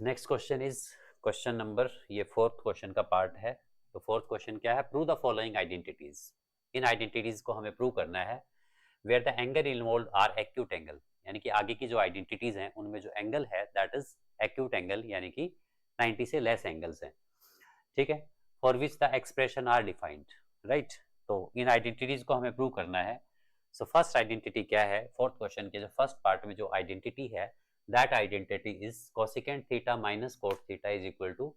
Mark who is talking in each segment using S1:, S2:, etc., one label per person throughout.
S1: Next question is question number, ये fourth question का part है। तो फोर्थ क्वेश्चन क्या है? Prove the following identities. इन आइडेंटिटीज को हमें प्रूव करना है where the angle involve are acute angle, यानी कि आगे की जो आइडेंटिटीज हैं उनमें जो एंगल है दैट इज एक्यूट एंगल, यानी कि 90 से लेस एंगल्स हैं। ठीक है, for which the expression are defined, right. तो इन आइडेंटिटीज को हमें प्रूव करना है। सो फर्स्ट आइडेंटिटी क्या है? फोर्थ क्वेश्चन के जो फर्स्ट पार्ट में जो आइडेंटिटी है, that identity is cosecant theta minus cot theta is equal to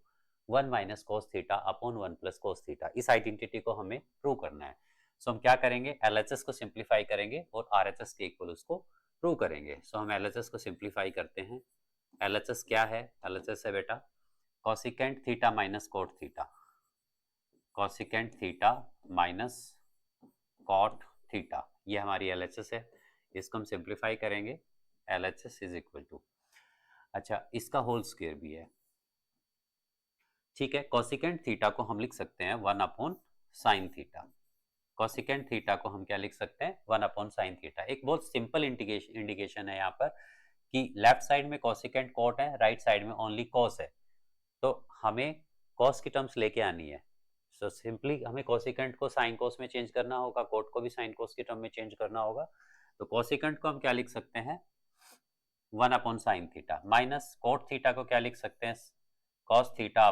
S1: 1 minus cos theta upon 1 plus cos theta. इस आइडेंटिटी को हमें प्रूव करना है। सो हम क्या करेंगे? LHS को सिंप्लीफाई करेंगे और RHS के इक्वल उसको प्रूव करेंगे। सो हम LHS को सिंप्लीफाई करते हैं। LHS क्या है? LHS है बेटा cosecant theta minus cot theta, cosecant theta minus cot theta, ये हमारी LHS है। इसको हम सिंप्लीफाई करेंगे। LHS इज इक्वल टू, अच्छा इसका होल स्क्वायर भी है। ठीक है, cosecant थीटा को हम लिख सकते हैं 1 upon sine theta. cosecant theta को हम क्या लिख सकते हैं? 1 अपॉन साइन थीटा। एक बहुत सिंपल इंडिकेशन है यहाँ पर कि लेफ्ट साइड में cosecant cot है, राइट साइड में ओनली cos है। तो हमें cos की टर्म्स लेके आनी है। सो सिंपली हमें cosecant को sin cos में चेंज करना होगा, cot को भी sin cos की टर्म में चेंज करना होगा। तो cosecant को हम क्या लिख सकते हैं? 1 upon sine theta, minus cot theta को क्या लिख सकते हैं? cos theta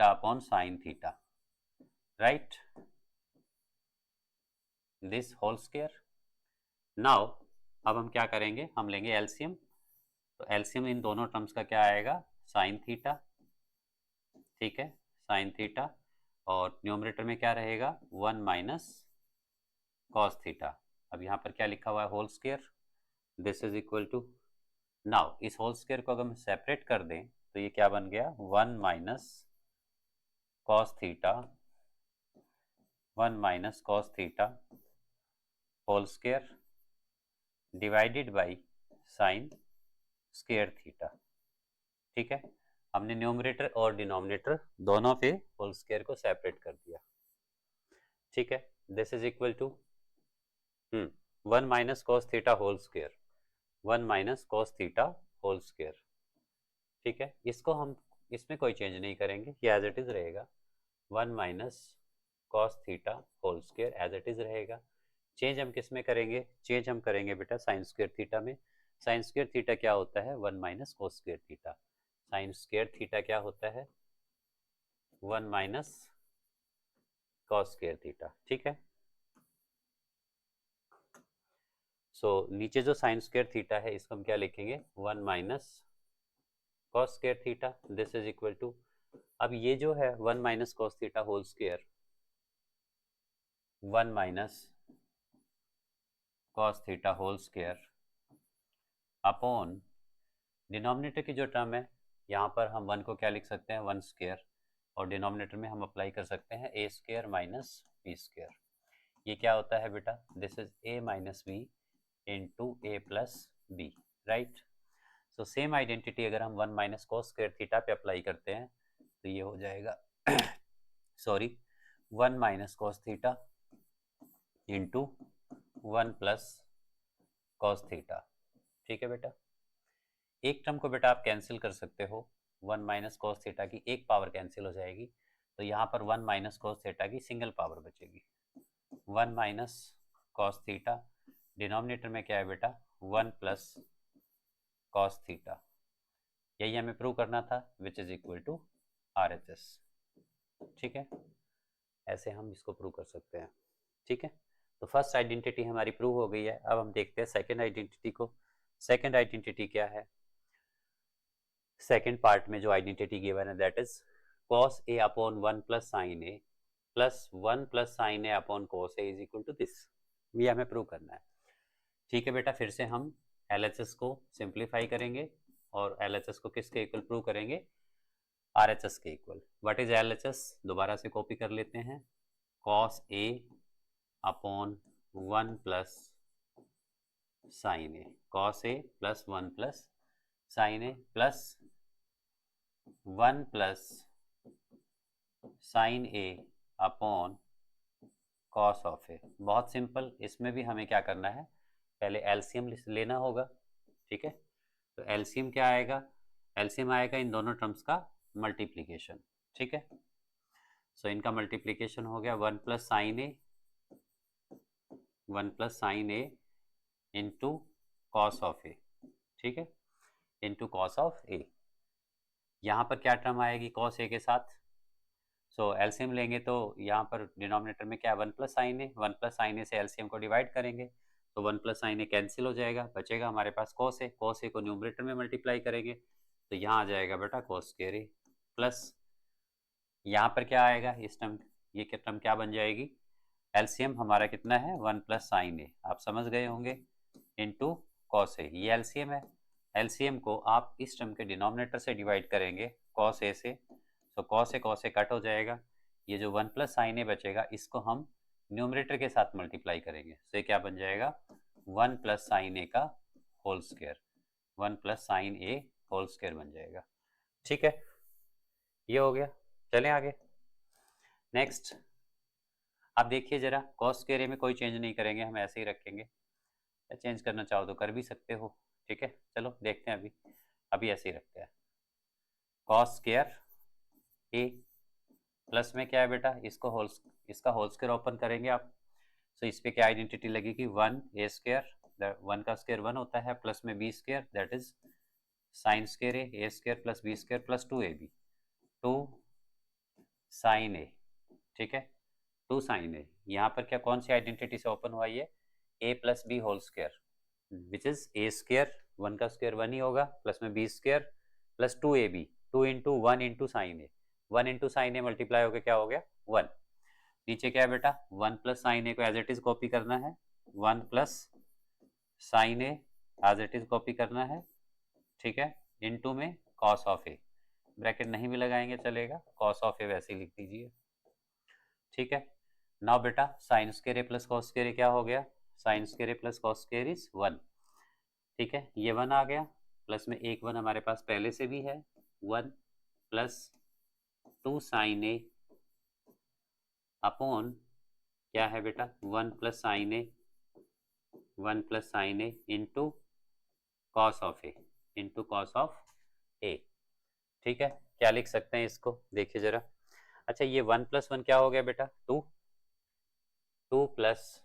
S1: upon sine theta, right, this whole square. Now अब हम क्या करेंगे? हम लेंगे एलसीएम। तो एलसीएम इन दोनों टर्म्स का क्या आएगा? Sine theta. ठीक है, साइन थीटा, और न्यूमरेटर में क्या रहेगा? 1 माइनस कॉस थीटा। अब यहाँ पर क्या लिखा हुआ है? Whole square. This is equal to, now इस होल स्क्वायर को अगर हम सेपरेट कर दें तो ये क्या बन गया? 1 minus cos theta, 1 minus cos theta whole square divided by sine square theta. ठीक है, हमने न्यूमरेटर और डिनोमिनेटर दोनों पे होल स्क्वायर को सेपरेट कर दिया। ठीक है, this is equal to 1 minus cos theta whole square, 1 minus cos theta whole square. ठीक है, इसको हम इसमें कोई चेंज नहीं करेंगे, ये एज इट इज रहेगा। 1 minus cos theta whole square as it is रहेगा। चेंज हम किस में करेंगे? चेंज हम करेंगे बेटा साइन स्क्वायर थीटा में। साइन स्क्वायर थीटा क्या होता है? 1 minus cos square theta. Sine square theta क्या होता है? 1 माइनस कॉस स्क्वायर थीटा। ठीक है, सो नीचे जो साइन स्क्वायर थीटा है इसको हम क्या लिखेंगे? 1 minus cos square theta, this is equal to, अब ये जो है 1 minus cos theta whole square, 1 minus cos theta whole square upon denominator की जो टर्म है, यहाँ पर हम 1 को क्या लिख सकते हैं? 1 स्क्वायर, और डिनोमिनेटर में हम अप्लाई कर सकते हैं A square minus B square. ये क्या होता है बेटा? This is A minus B into A plus B, right. So same identity अगर हम 1 माइनस कॉस स्क्वायर थीटा पे अप्लाई करते हैं तो ये हो जाएगा sorry 1 minus cos theta into 1 plus cos theta. ठीक है बेटा, एक टर्म को बेटा आप कैंसिल कर सकते हो, 1 माइनस कॉस थीटा की एक पावर कैंसिल हो जाएगी, तो यहाँ पर 1 माइनस कॉस थीटा की सिंगल पावर बचेगी। 1 माइनस कॉस थीटा, डिनोमिनेटर में क्या है बेटा? 1 प्लस कॉस थीटा। यही हमें प्रूव करना था, which is equal to RHS। ठीक है, ऐसे हम इसको प्रूव कर सकते हैं। ठीक है, तो फर्स्ट आइडेंटिटी हमारी प्रूव हो गई है। अब हम देखते हैं सेकंड आइडेंटिटी को। सेकंड आइडेंटिटी क्या है? सेकंड पार्ट में जो आइडेंटिटी गिवन है that is cos a upon 1 plus sine A plus 1 plus sine A upon cos a is equal to this. ये हमें प्रूव करना है। ठीक है बेटा, फिर से हम LHS को सिंप्लीफाई करेंगे और LHS को किसके इक्वल प्रूव करेंगे? RHS के इक्वल। What is LHS? दोबारा से कॉपी कर लेते हैं। cos a upon 1 plus sine A, cos a plus 1 plus sine A plus 1 plus sine A upon cos of A. बहुत सिंपल, इसमें भी हमें क्या करना है? पहले एलसीएम लेना होगा। ठीक है, तो एलसीएम क्या आएगा, एलसीएम आएगा इन दोनों टर्म्स का मल्टीप्लीकेशन, ठीक है। सो इनका मल्टीप्लीकेशन हो गया 1 plus sine A, 1 plus sine A into cos of A, ठीक है, इंटू कॉस ऑफ ए। यहाँ पर क्या टर्म आएगी कॉस ए के साथ, सो एलसीएम लेंगे तो यहाँ पर डिनोमिनेटर में क्या है 1 plus sine A, 1 plus sine ए से एलसीएम को डिवाइड करेंगे तो 1 प्लस साइन ए कैंसिल हो जाएगा, बचेगा हमारे पास कॉस ए, कॉस ए को न्यूमरेटर में मल्टीप्लाई करेंगे तो यहाँ आ जाएगा बेटा कॉस स्क्वायर ए, प्लस यहाँ पर क्या आएगा इस टर्म, ये टर्म क्या बन जाएगी, एलसीएम हमारा कितना है 1 प्लस साइन ए, आप समझ गए होंगे, इंटू कॉस ए, ये एलसीएम है। एलसीएम को आप इस टर्म के डिनोमिनेटर से डिवाइड करेंगे कॉस ए से, तो कॉस ए कट हो जाएगा, ये जो 1 प्लस साइन ए बचेगा इसको हम न्यूमरेटर के साथ मल्टीप्लाई करेंगे, तो ये क्या बन जाएगा 1 प्लस साइन ए का होल स्क्वायर, 1 प्लस साइन ए होल स्क्वायर बन जाएगा, ठीक है, ये हो गया। चलें आगे, नेक्स्ट आप देखिए जरा, कॉस स्क्वायर ए में कोई चेंज नहीं करेंगे, हम ऐसे ही रखेंगे, चेंज करना चाहो तो कर भी सकते हो, ठीक है, चलो देखते हैं, अभी ऐसे ही रखते हैं। कॉस स्क्वायर ए प्लस में क्या है बेटा, इसका होल स्क्वायर ओपन करेंगे आप, तो इस पे क्या आइडेंटिटी लगेगी 1 ए स्क्वायर, 1 का स्क्वायर 1 होता है, प्लस में B square that is sine square A square plus B square plus 2ab, 2 sine A, ठीक है, 2 साइन ए, यहाँ पर क्या कौन सी आइडेंटिटी से ओपन हुआ ये a plus B whole square which is A square, 1 का स्क्वायर 1 ही होगा, प्लस में B square plus 2ab, 2 into 1 into sine A, 1 into sine A multiply होकर क्या हो गया 1, नीचे क्या है बेटा 1 प्लस साइन ए को एज इट इज कॉपी करना है, 1 plus sine A as it is copy करना है, ठीक है, इनटू में कॉस ऑफ ए, ब्रैकेट नहीं भी लगाएंगे चलेगा, कॉस ऑफ ए वैसे ही लिख दीजिए, ठीक है। नाउ बेटा sine square A plus cos square ए क्या हो गया, sign square A plus cos square is 1, ठीक है, ये 1 आ गया, प्लस में एक 1 हमारे पास पहले से भी है, 1 प्लस 2 साइन ए अपॉन क्या है बेटा 1 plus sine A, 1 plus sine A into cos of A, into cos of A, ठीक है, क्या लिख सकते हैं इसको देखिए जरा, अच्छा ये 1 प्लस 1 क्या हो गया बेटा 2, 2 प्लस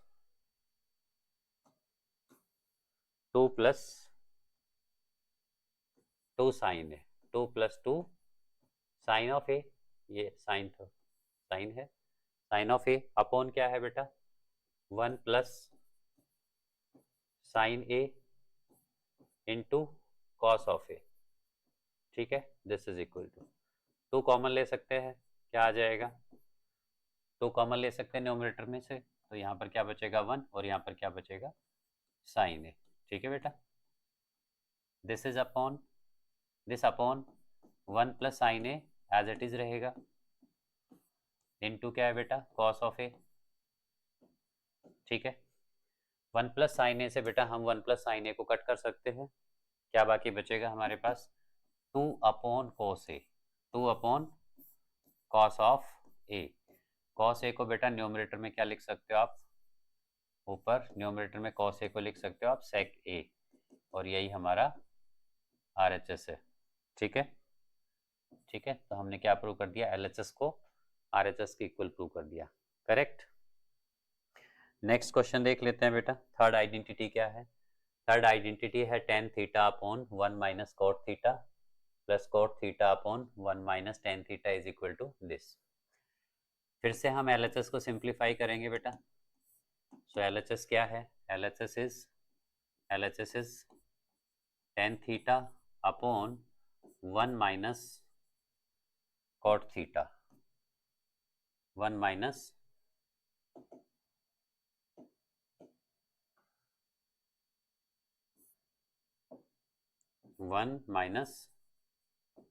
S1: 2 साइन है, 2 प्लस 2 साइन ऑफ ए, ये साइन था, साइन है, साइन ऑफ ए अपॉन क्या है बेटा 1 plus sine A into cos of A, ठीक है, this is equal to 2 common ले सकते हैं, क्या आ जाएगा 2 कॉमन ले सकते हैं न्यूमरेटर में से, तो यहाँ पर क्या बचेगा 1 और यहाँ पर क्या बचेगा साइन ए, ठीक है बेटा, this is upon this upon 1 plus sine A as it is रहेगा, इनटू क्या है बेटा कॉस ऑफ ए, ठीक है, 1 प्लस साइन ए से बेटा हम 1 प्लस साइन ए को कट कर सकते हैं, क्या बाकी बचेगा हमारे पास 2 upon cos A, 2 upon cos of A, cos A को बेटा न्यूमरेटर में क्या लिख सकते हो आप, ऊपर न्यूमरेटर में कॉस ए को लिख सकते हो आप सेक ए, और यही हमारा RHS है, ठीक है, ठीक है, तो हमने क्या प्रूव कर दिया LHS को RHS के इक्वल प्रूव कर दिया, करेक्ट। नेक्स्ट क्वेश्चन देख लेते हैं बेटा, थर्ड आइडेंटिटी क्या है, थर्ड आइडेंटिटी है tan theta upon 1 minus cot theta plus cot theta upon 1 minus tan theta is equal to this. फिर से हम LHS को सिंप्लीफाई करेंगे बेटा, सो LHS क्या है, LHS is tan theta upon 1 minus cot theta, 1 minus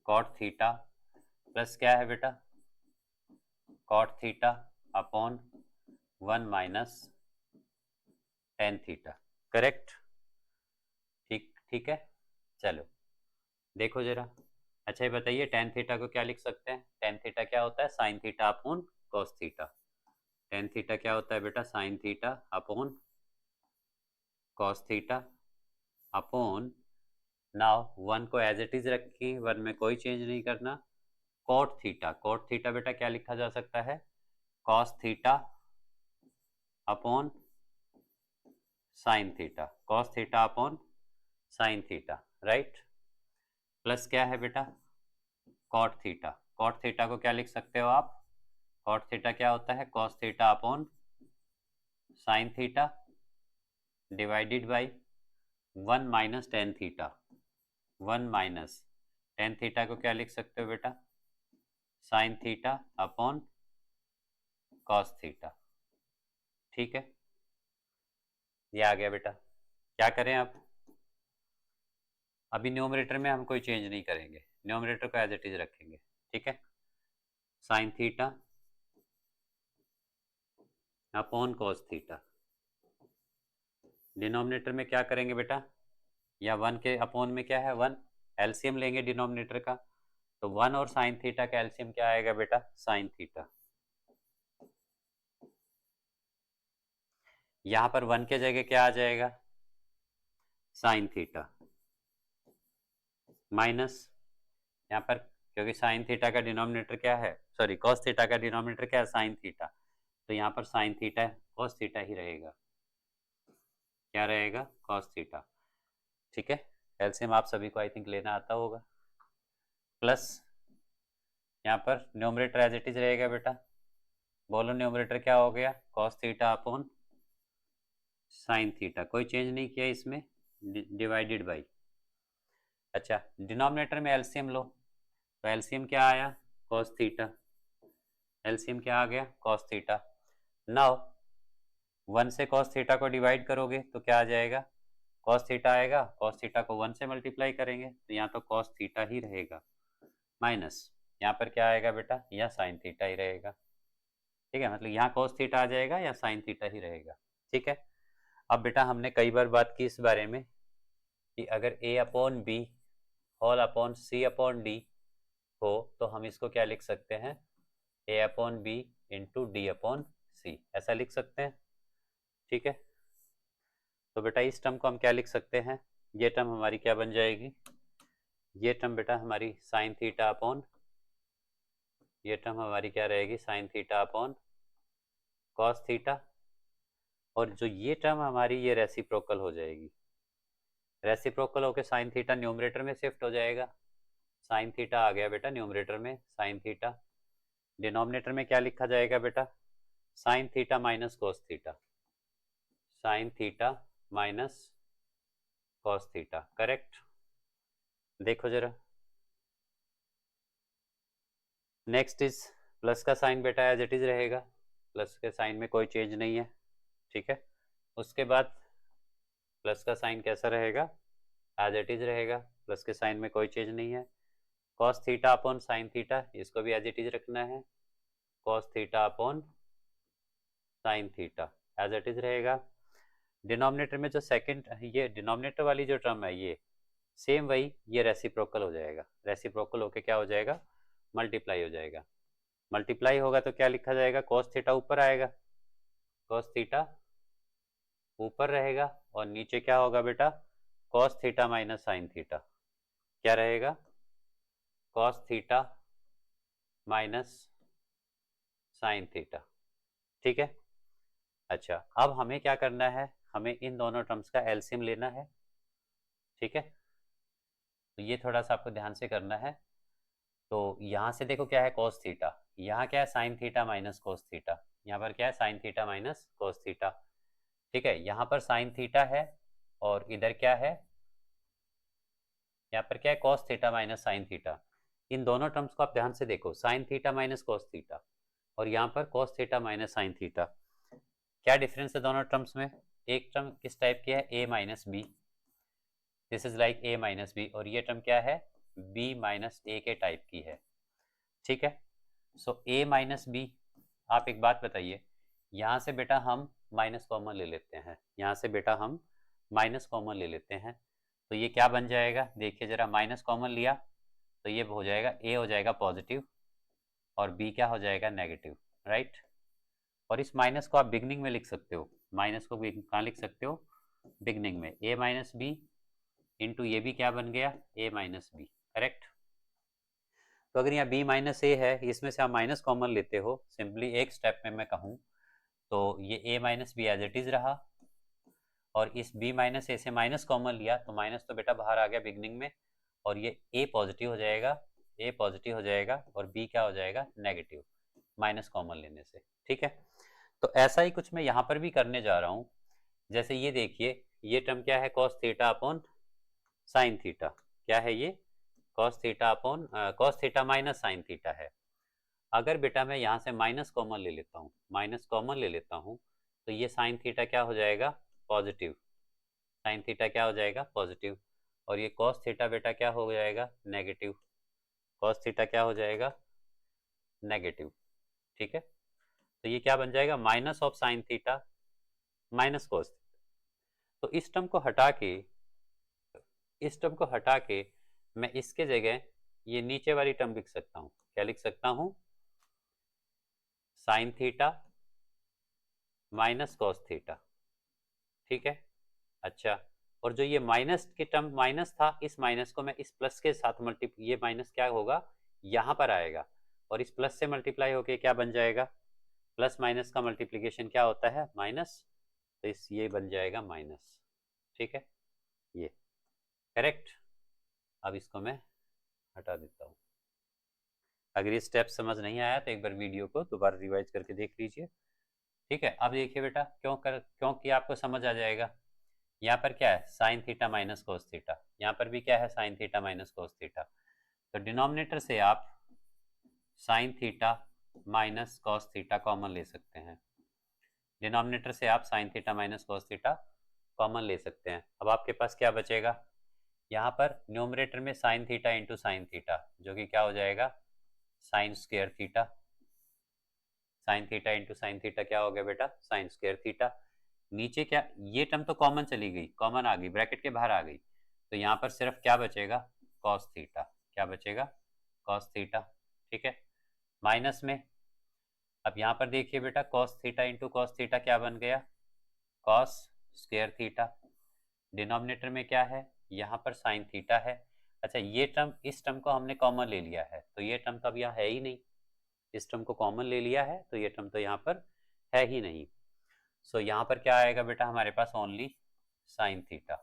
S1: cot theta plus क्या है बेटा cot theta upon 1 minus tan theta, correct, ठीक है, चलो देखो जरा, अच्छा ये बताइए tan थीटा को क्या लिख सकते हैं, tan थीटा क्या होता है sine theta upon cos theta, tan theta क्या होता है बेटा sine theta upon cos theta upon now 1 को एज इट इज रखी, 1 में कोई चेंज नहीं करना। कॉट थीटा, कॉट थीटा बेटा क्या लिखा जा सकता है, cos theta upon sine theta, cos theta upon sine theta, right. Plus क्या है बेटा, कॉट थीटा, कॉट थीटा को क्या लिख सकते हो आप, कॉट थीटा क्या होता है, cos theta upon sine theta divided by 1 minus tan theta, 1 minus tan theta को क्या लिख सकते हो बेटा, sine theta upon cos theta, ठीक है। ये आ गया बेटा। क्या करें अब, अभी न्यूमरेटर में हम कोई चेंज नहीं करेंगे, न्यूमरेटर को एज इट इज रखेंगे, ठीक है। Sine theta upon cos theta, denominator में क्या करेंगे बेटा, या 1 के अपॉन में क्या है 1, एलसीएम लेंगे डिनोमिनेटर का, तो 1 और साइन थीटा का एलसीएम क्या आएगा बेटा, साइन थीटा। यहां पर 1 के जगह क्या आ जाएगा, साइन थीटा, माइनस यहाँ पर, क्योंकि साइन थीटा का डिनोमिनेटर क्या है, सॉरी कॉस थीटा का डिनोमिनेटर क्या है, साइन थीटा, तो यहाँ पर साइन थीटा कॉस थीटा ही रहेगा, क्या रहेगा, कॉस थीटा, ठीक है। एलसीएम आप सभी को आई थिंक लेना आता होगा। प्लस यहाँ पर न्यूमरेटर एज इट इज रहेगा बेटा, बोलो न्यूमरेटर क्या हो गया, cos theta upon sine theta, कोई चेंज नहीं किया इसमें, डिवाइडेड बाई, अच्छा डिनोमिनेटर में एलसीएम लो, तो एलसीएम क्या आया, कॉस थीटा, एलसीएम क्या आ गया, कॉस थीटा। नाउ 1 से कॉस थीटा को डिवाइड करोगे तो क्या आ जाएगा, कॉस थीटा आएगा, कॉस थीटा को 1 से मल्टीप्लाई करेंगे तो यहाँ तो कॉस थीटा ही रहेगा, माइनस यहाँ पर क्या आएगा बेटा, यहाँ साइन थीटा ही रहेगा, ठीक है, मतलब यहाँ कॉस थीटा आ जाएगा या साइन थीटा ही रहेगा, ठीक है। अब बेटा हमने कई बार बात की इस बारे में कि अगर a upon B whole upon C upon D हो तो हम इसको क्या लिख सकते हैं, a upon B into D upon C, ऐसा लिख सकते हैं, ठीक है। तो बेटा इस टर्म को हम क्या लिख सकते हैं, ये टर्म हमारी क्या बन जाएगी, ये टर्म बेटा हमारी साइन थीटा अपॉन, ये टर्म हमारी क्या रहेगी, sine theta upon cos theta, और जो ये टर्म हमारी ये रेसिप्रोकल हो जाएगी, रेसिप्रोकल होकर साइन थीटा न्यूमरेटर में शिफ्ट हो जाएगा, साइन थीटा आ गया बेटा न्यूमरेटर में, साइन थीटा, डिनोमिनेटर में क्या लिखा जाएगा बेटा, sign theta minus cos theta, sine theta minus cos theta, correct. देखो जरा, नेक्स्ट इज प्लस का साइन बेटा एज इट इज रहेगा, प्लस के साइन में कोई चेंज नहीं है, ठीक है। उसके बाद प्लस का साइन कैसा रहेगा, एज इट इज रहेगा, प्लस के साइन में कोई चेंज नहीं है। Cos theta upon sine theta, इसको भी एज इट इज रखना है, cos theta upon sine theta as it is रहेगा। डिनोमिनेटर में जो सेकंड, ये डिनोमिनेटर वाली जो टर्म है ये सेम वही, ये रेसिप्रोकल हो जाएगा, रेसिप्रोकल होके क्या हो जाएगा, मल्टीप्लाई हो जाएगा, मल्टीप्लाई होगा तो क्या लिखा जाएगा, कॉस थीटा ऊपर आएगा, कॉस थीटा ऊपर रहेगा, और नीचे क्या होगा बेटा, cos theta minus sine theta, क्या रहेगा, cos theta minus sine theta, ठीक है। अच्छा अब हमें क्या करना है, हमें इन दोनों टर्म्स का एलसीएम लेना है, ठीक है। तो ये थोड़ा सा आपको ध्यान से करना है। तो यहाँ से देखो क्या है, कॉस थीटा, यहाँ क्या है, sign theta minus cos theta, यहाँ पर क्या है, sign theta minus cos theta, ठीक है। यहाँ पर साइन थीटा है और इधर क्या है, यहाँ पर क्या है, cos theta minus sine theta. इन दोनों टर्म्स को आप ध्यान से देखो, sine theta minus cos theta और यहाँ पर cos theta minus sine theta, क्या डिफरेंस है दोनों टर्म्स में, एक टर्म किस टाइप की है, a minus B, this is like a minus B, और ये टर्म क्या है, b माइनस ए के टाइप की है, ठीक है। सो a माइनस बी, आप एक बात बताइए, यहाँ से बेटा हम माइनस कॉमन ले लेते हैं, यहाँ से बेटा हम माइनस कॉमन ले लेते हैं, तो ये क्या बन जाएगा, देखिए जरा, माइनस कॉमन लिया तो ये हो जाएगा, a हो जाएगा पॉजिटिव और b क्या हो जाएगा, नेगेटिव, राइट। और इस माइनस को आप बिगनिंग में लिख सकते हो, माइनस को कहाँ लिख सकते हो, बिगनिंग में, a माइनस बी इंटू ये भी क्या बन गया, ए माइनस बी, करेक्ट। तो अगर यहाँ बी माइनस ए है, इसमें से आप माइनस कॉमन लेते हो, सिंपली एक स्टेप में मैं कहूँ तो ये A minus B as it is रहा, और इस बी माइनस ए से माइनस कॉमन लिया तो माइनस तो बेटा बाहर आ गया बिगनिंग में, और ये ए पॉजिटिव हो जाएगा, ए पॉजिटिव हो जाएगा, और बी क्या हो जाएगा, नेगेटिव, माइनस कॉमन लेने से, ठीक है। तो ऐसा ही कुछ मैं यहाँ पर भी करने जा रहा हूँ। जैसे ये देखिए, ये टर्म क्या है, cos theta upon sine theta, क्या है ये, cos theta upon cos theta minus sine theta है। अगर बेटा मैं यहाँ से माइनस कॉमन ले लेता हूँ, माइनस कॉमन ले लेता हूँ, तो ये साइन थीटा क्या हो जाएगा, पॉजिटिव, साइन थीटा क्या हो जाएगा, पॉजिटिव, और ये कॉस थीटा बेटा क्या हो जाएगा, नेगेटिव, कॉस थीटा क्या हो जाएगा, नेगेटिव, ठीक है। तो ये क्या बन जाएगा, minus of sine theta minus cos. तो इस टर्म को हटा के, इस टर्म को हटा के मैं इसके जगह ये नीचे वाली टर्म लिख सकता हूँ, क्या लिख सकता हूँ, sign theta minus cos theta, ठीक है। अच्छा, और जो ये माइनस की टर्म माइनस था, इस माइनस को मैं इस प्लस के साथ मल्टीप्लाई, ये माइनस क्या होगा, यहाँ पर आएगा, और इस प्लस से मल्टीप्लाई होके क्या बन जाएगा, प्लस माइनस का मल्टीप्लीकेशन क्या होता है, माइनस, तो इस ये बन जाएगा माइनस, ठीक है, ये करेक्ट। अब इसको मैं हटा देता हूँ। अगर ये स्टेप समझ नहीं आया तो एक बार वीडियो को दोबारा रिवाइज करके देख लीजिए, ठीक है। अब देखिए बेटा, क्योंकि आपको समझ आ जाएगा, यहाँ पर क्या है, sign theta minus cos theta, यहाँ पर भी क्या है, sign theta minus cos theta, तो डिनोमिनेटर से आप sign theta minus cos theta common ले सकते हैं, डिनोमिनेटर से आप sign theta minus cos theta common ले सकते हैं। अब आपके पास क्या बचेगा, यहाँ पर न्यूमरेटर में sign theta into sine theta, जो कि क्या हो जाएगा, sign square theta, sine theta into sine theta क्या हो गया बेटा, साइन स्क्वायर थीटा। नीचे क्या, ये टर्म तो कॉमन चली गई, कॉमन आ गई, ब्रैकेट के बाहर आ गई, तो यहाँ पर सिर्फ क्या बचेगा, कॉस थीटा, क्या बचेगा, कॉस थीटा, ठीक है। माइनस में, अब यहाँ पर देखिए बेटा, cos theta into cos theta क्या बन गया, कॉस स्क्वायर थीटा, डिनोमिनेटर में क्या है, यहाँ पर साइन थीटा है। अच्छा, ये टर्म, इस टर्म को हमने कॉमन ले लिया है, तो ये टर्म तो अब यहाँ है ही नहीं, इस टर्म को कॉमन ले लिया है, तो ये टर्म तो यहाँ पर है ही नहीं। सो यहाँ पर क्या आएगा बेटा, हमारे पास ओनली साइन थीटा,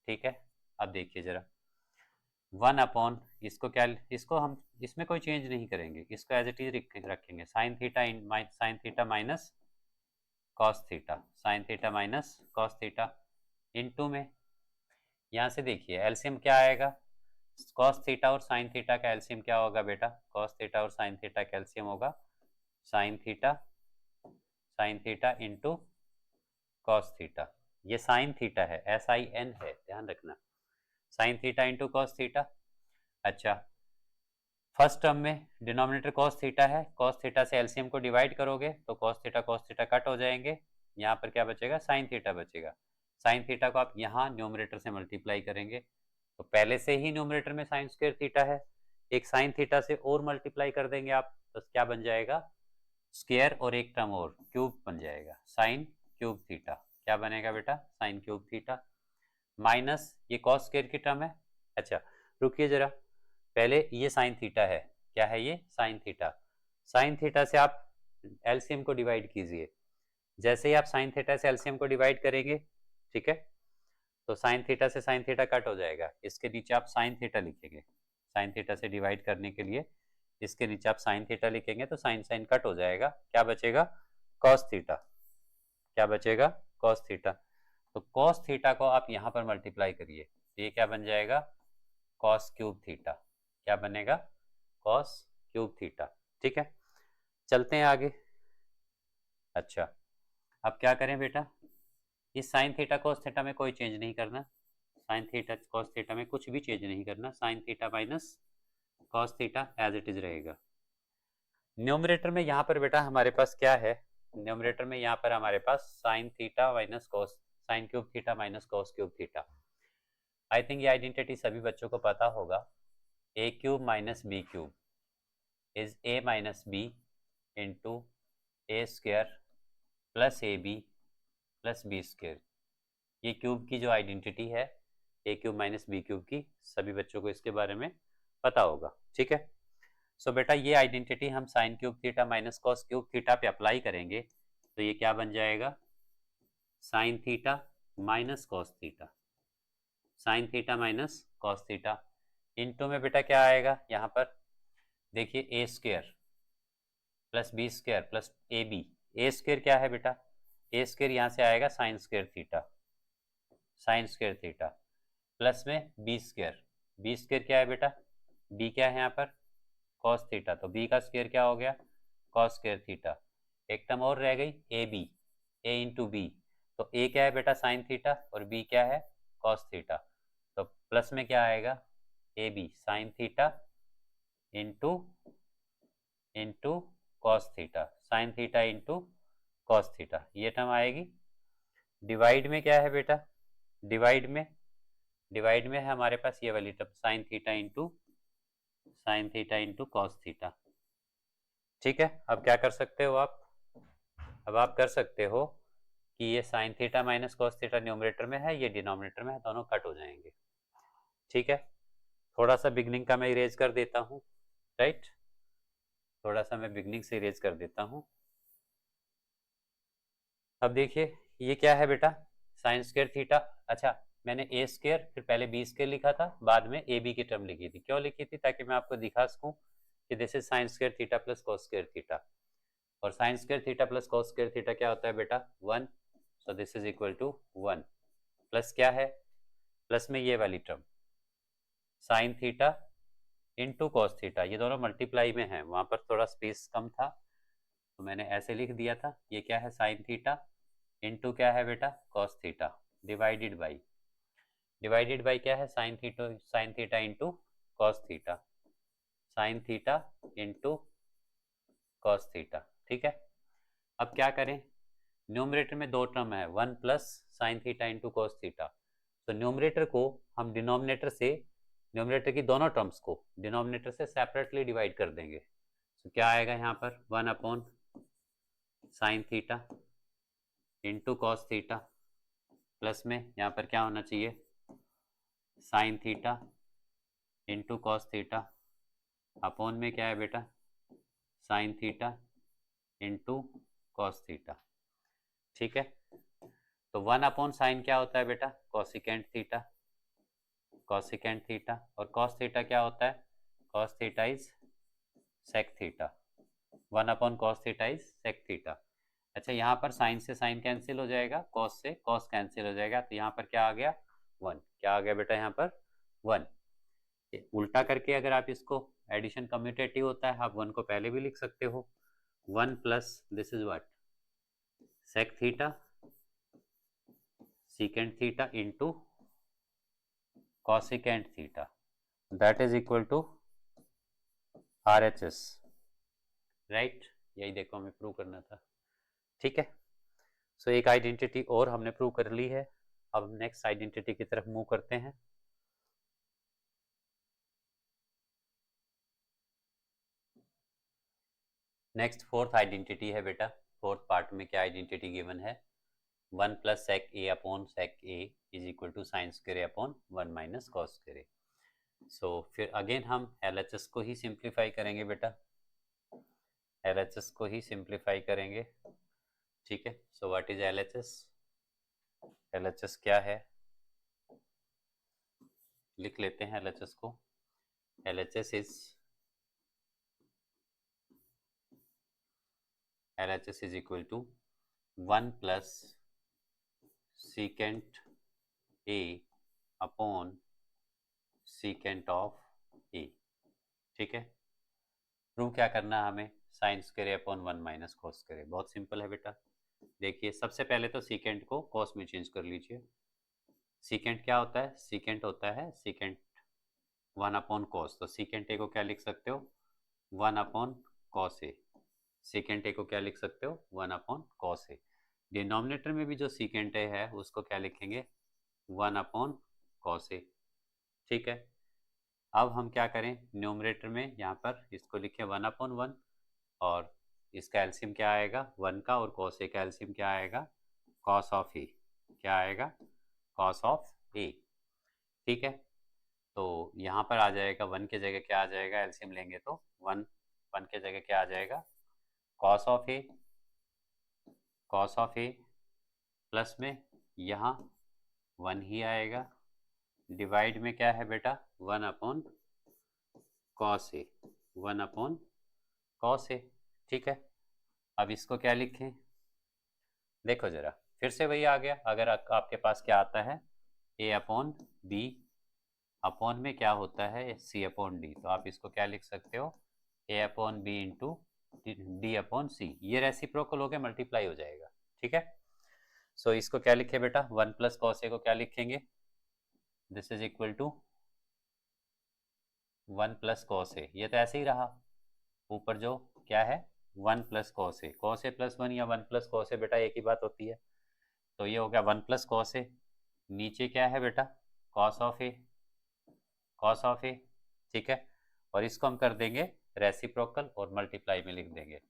S1: ठीक है। अब देखिए जरा, वन अपॉन, इसको क्या, इसको हम इसमें कोई चेंज नहीं करेंगे, इसको एज इट इज रखेंगे, sine theta in sine theta minus cos theta, sine theta minus cos theta, into में यहाँ से देखिए एलसीएम क्या आएगा, कॉस थीटा और साइन थीटा का एलसीएम क्या होगा बेटा, कॉस थीटा और साइन थीटा का एलसीएम होगा sine theta into cos theta, ये साइन थीटा है, SIN है, ध्यान रखना, sine theta into cos theta. अच्छा, फर्स्ट टर्म में डिनोमिनेटर कॉस थीटा है, कॉस थीटा से एलसीएम को डिवाइड करोगे तो कॉस थीटा कट हो जाएंगे, यहाँ पर क्या बचेगा, साइन थीटा बचेगा, साइन थीटा को आप यहाँ न्यूमरेटर से मल्टीप्लाई करेंगे, तो पहले से ही न्यूमरेटर में साइन स्क्वायर थीटा है, एक साइन थीटा से और मल्टीप्लाई कर देंगे आप, तो क्या बन जाएगा, स्क्वायर और एक टर्म और क्यूब बन जाएगा, साइन क्यूब थीटा, क्या बनेगा बेटा, साइन क्यूब थीटा, माइनस ये कॉस स्क्वायर की टर्म है। अच्छा रुकिए जरा, पहले ये साइन थीटा है, क्या है ये, साइन थीटा, साइन थीटा से आप एलसीएम को डिवाइड कीजिए, जैसे ही आप साइन थीटा से एलसीएम को डिवाइड करेंगे, ठीक है, तो साइन थीटा से साइन थीटा कट हो जाएगा, इसके नीचे आप साइन थीटा लिखेंगे, साइन थीटा से डिवाइड करने के लिए इसके नीचे आप साइन थीटा लिखेंगे, तो साइन साइन कट हो जाएगा, क्या बचेगा, कॉस थीटा, क्या बचेगा, कॉस थीटा, तो कॉस थीटा को आप यहाँ पर मल्टीप्लाई करिए, तो ये क्या बन जाएगा, कॉस क्यूब थीटा, क्या बनेगा, कॉस क्यूब थीटा, ठीक है। चलते हैं आगे। अच्छा, अब क्या करें बेटा, इस साइन थीटा कॉस थीटा में कोई चेंज नहीं करना, साइन थीटा कॉस थीटा में कुछ भी चेंज नहीं करना, sine theta minus cos theta as it is रहेगा। न्यूमरेटर में यहाँ पर बेटा हमारे पास क्या है, न्यूमरेटर में यहाँ पर हमारे पास sine theta minus cos, sine cube theta minus cos cube theta. I think ये आइडेंटिटी सभी बच्चों को पता होगा, A cube minus B cube is A minus B into A square plus A B plus B square, ये cube की जो identity है A cube minus B cube की, सभी बच्चों को इसके बारे में पता होगा, ठीक है। सो बेटा ये आइडेंटिटी हम sine cube theta minus cos cube theta पे अप्लाई करेंगे, तो ये क्या बन जाएगा, sine theta minus cos theta, sine theta minus cos theta, into में बेटा क्या आएगा यहाँ पर, देखिए A square plus B square plus A B, A square क्या है बेटा, ए स्क्वायर यहाँ से आएगा sine square theta, sine square theta, plus में बी स्क्वायर, बी स्क्वायर क्या है बेटा, बी क्या है यहाँ पर, कॉस थीटा, तो बी का स्क्वायर क्या हो गया, कॉस स्क्वायर थीटा, एक टर्म और रह गई A B, A into B, तो ए क्या है बेटा साइन थीटा और बी क्या है कॉस थीटा, तो प्लस में क्या आएगा, A B sine theta into into cos theta, sine theta into cos theta, ये टर्म आएगी। डिवाइड में क्या है बेटा, डिवाइड में है हमारे पास ये वाली term sine theta into cos theta, ठीक है। अब क्या कर सकते हो आप, अब आप कर सकते हो कि ये sine theta minus cos theta numerator में है, ये डिनोमिनेटर में है, दोनों कट हो जाएंगे, ठीक है। थोड़ा सा बिगनिंग का मैं इरेज कर देता हूँ, राइट, थोड़ा सा मैं बिगनिंग से इरेज कर देता हूँ। अब देखिए ये क्या है बेटा, साइन स्क्वायर थीटा, अच्छा मैंने ए स्क्वायर फिर पहले बी स्क्वायर लिखा था, बाद में ए बी की टर्म लिखी थी, क्यों लिखी थी, ताकि मैं आपको दिखा सकूं कि this is sine square theta plus cos square theta, और sine square theta plus cos square theta क्या होता है बेटा 1, so this is equal to 1, plus क्या है, प्लस में ये वाली term sine theta into cos theta, ये दोनों मल्टीप्लाई में है, वहां पर थोड़ा स्पेस कम था तो मैंने ऐसे लिख दिया था, ये क्या है साइन थीटा इंटू क्या है बेटा कॉस थीटा, डिवाइडेड बाई क्या है sign theta into cos theta, sine theta into cos theta, ठीक है। अब क्या करें, न्यूमरेटर में दो टर्म है, 1 plus sign theta into cos theta, तो न्यूमरेटर को हम न्यूमरेटर की दोनों टर्म्स को डिनोमिनेटर से सेपरेटली डिवाइड कर देंगे, तो क्या आएगा यहाँ पर 1 upon sine theta into cos theta, plus में यहाँ पर क्या होना चाहिए sign theta into cos theta, upon में क्या है बेटा sign theta into cos theta, ठीक है। तो 1 अपॉन साइन क्या होता है बेटा कॉसिकेंट थीटा, और कॉस थीटा क्या होता है, cos theta is sec theta, 1 upon cos theta is sec theta. अच्छा यहाँ पर साइन से साइन कैंसिल हो जाएगा, कॉस से कॉस कैंसिल हो जाएगा, तो यहाँ पर क्या आ गया 1, क्या आ गया बेटा यहाँ पर 1, उल्टा करके अगर आप इसको एडिशन कम्यूटेटिव होता है, आप 1 को पहले भी लिख सकते हो, 1 plus this is what sec theta secant theta into cosecant theta, that is equal to RHS, right, यही देखो हमें प्रूव करना था, ठीक है। सो एक आइडेंटिटी और हमने प्रूव कर ली है, अब हम नेक्स्ट आइडेंटिटी की तरफ मूव करते हैं। नेक्स्ट फोर्थ आइडेंटिटी है बेटा, फोर्थ पार्ट में क्या आइडेंटिटी गिवन है, 1 plus sec A upon sec A is equal to sine square A upon 1 minus cos square A. So फिर अगेन हम LHS को ही सिंप्लीफाई करेंगे बेटा, LHS को ही सिंप्लीफाई करेंगे, ठीक है। सो व्हाट इज LHS, LHS क्या है लिख लेते हैं LHS को, LHS is equal to 1 plus secant A upon secant of A, ठीक है। प्रूव क्या करना है हमें, sign square upon 1 minus cos square, बहुत सिंपल है बेटा। देखिए सबसे पहले तो सीकेंट को कॉस में चेंज कर लीजिए, सीकेंट क्या होता है, सीकेंट होता है सीकेंट 1 अपॉन कॉस, तो सीकेंट ए को क्या लिख सकते हो 1 upon cos A, secant A को क्या लिख सकते हो 1 अपॉन कॉस ए, डिनोमिनेटर में भी जो सीकेंट ए है उसको क्या लिखेंगे 1 अपॉन कॉस ए, ठीक है। अब हम क्या करें, न्यूमरेटर में यहाँ पर इसको लिखे 1 अपॉन 1, और इसका एलसीएम क्या आएगा 1 का, और कॉस ए का एलसीएम क्या आएगा कॉस ऑफ ए, क्या आएगा कॉस ऑफ ए। ठीक है, तो यहाँ पर आ जाएगा 1 के जगह क्या आ जाएगा, एलसीएम लेंगे तो 1 1 के जगह क्या आ जाएगा, cos of A, cos of A plus में यहाँ 1 ही आएगा, डिवाइड में क्या है बेटा 1 upon cos A, 1 upon cos ए। ठीक है, अब इसको क्या लिखें, देखो जरा फिर से वही आ गया, अगर आपके पास क्या आता है ए अपॉन बी, अपॉन में क्या होता है सी अपॉन डी, तो आप इसको क्या लिख सकते हो A upon B into D upon C, ये रेसिप्रोकल हो गया, मल्टीप्लाई हो जाएगा। ठीक है, सो इसको क्या लिखे बेटा 1 प्लस कॉस ए को क्या लिखेंगे, this is equal to 1 plus cos A, ये तो ऐसे ही रहा, ऊपर जो क्या है 1 plus cos A, cos A plus 1 या 1 प्लस कॉस ए बेटा एक ही बात होती है, तो ये हो गया 1 प्लस कॉस ए, नीचे क्या है बेटा cos of A, cos of A. ठीक है, और इसको हम कर देंगे रेसिप्रोकल और मल्टीप्लाई में लिख देंगे,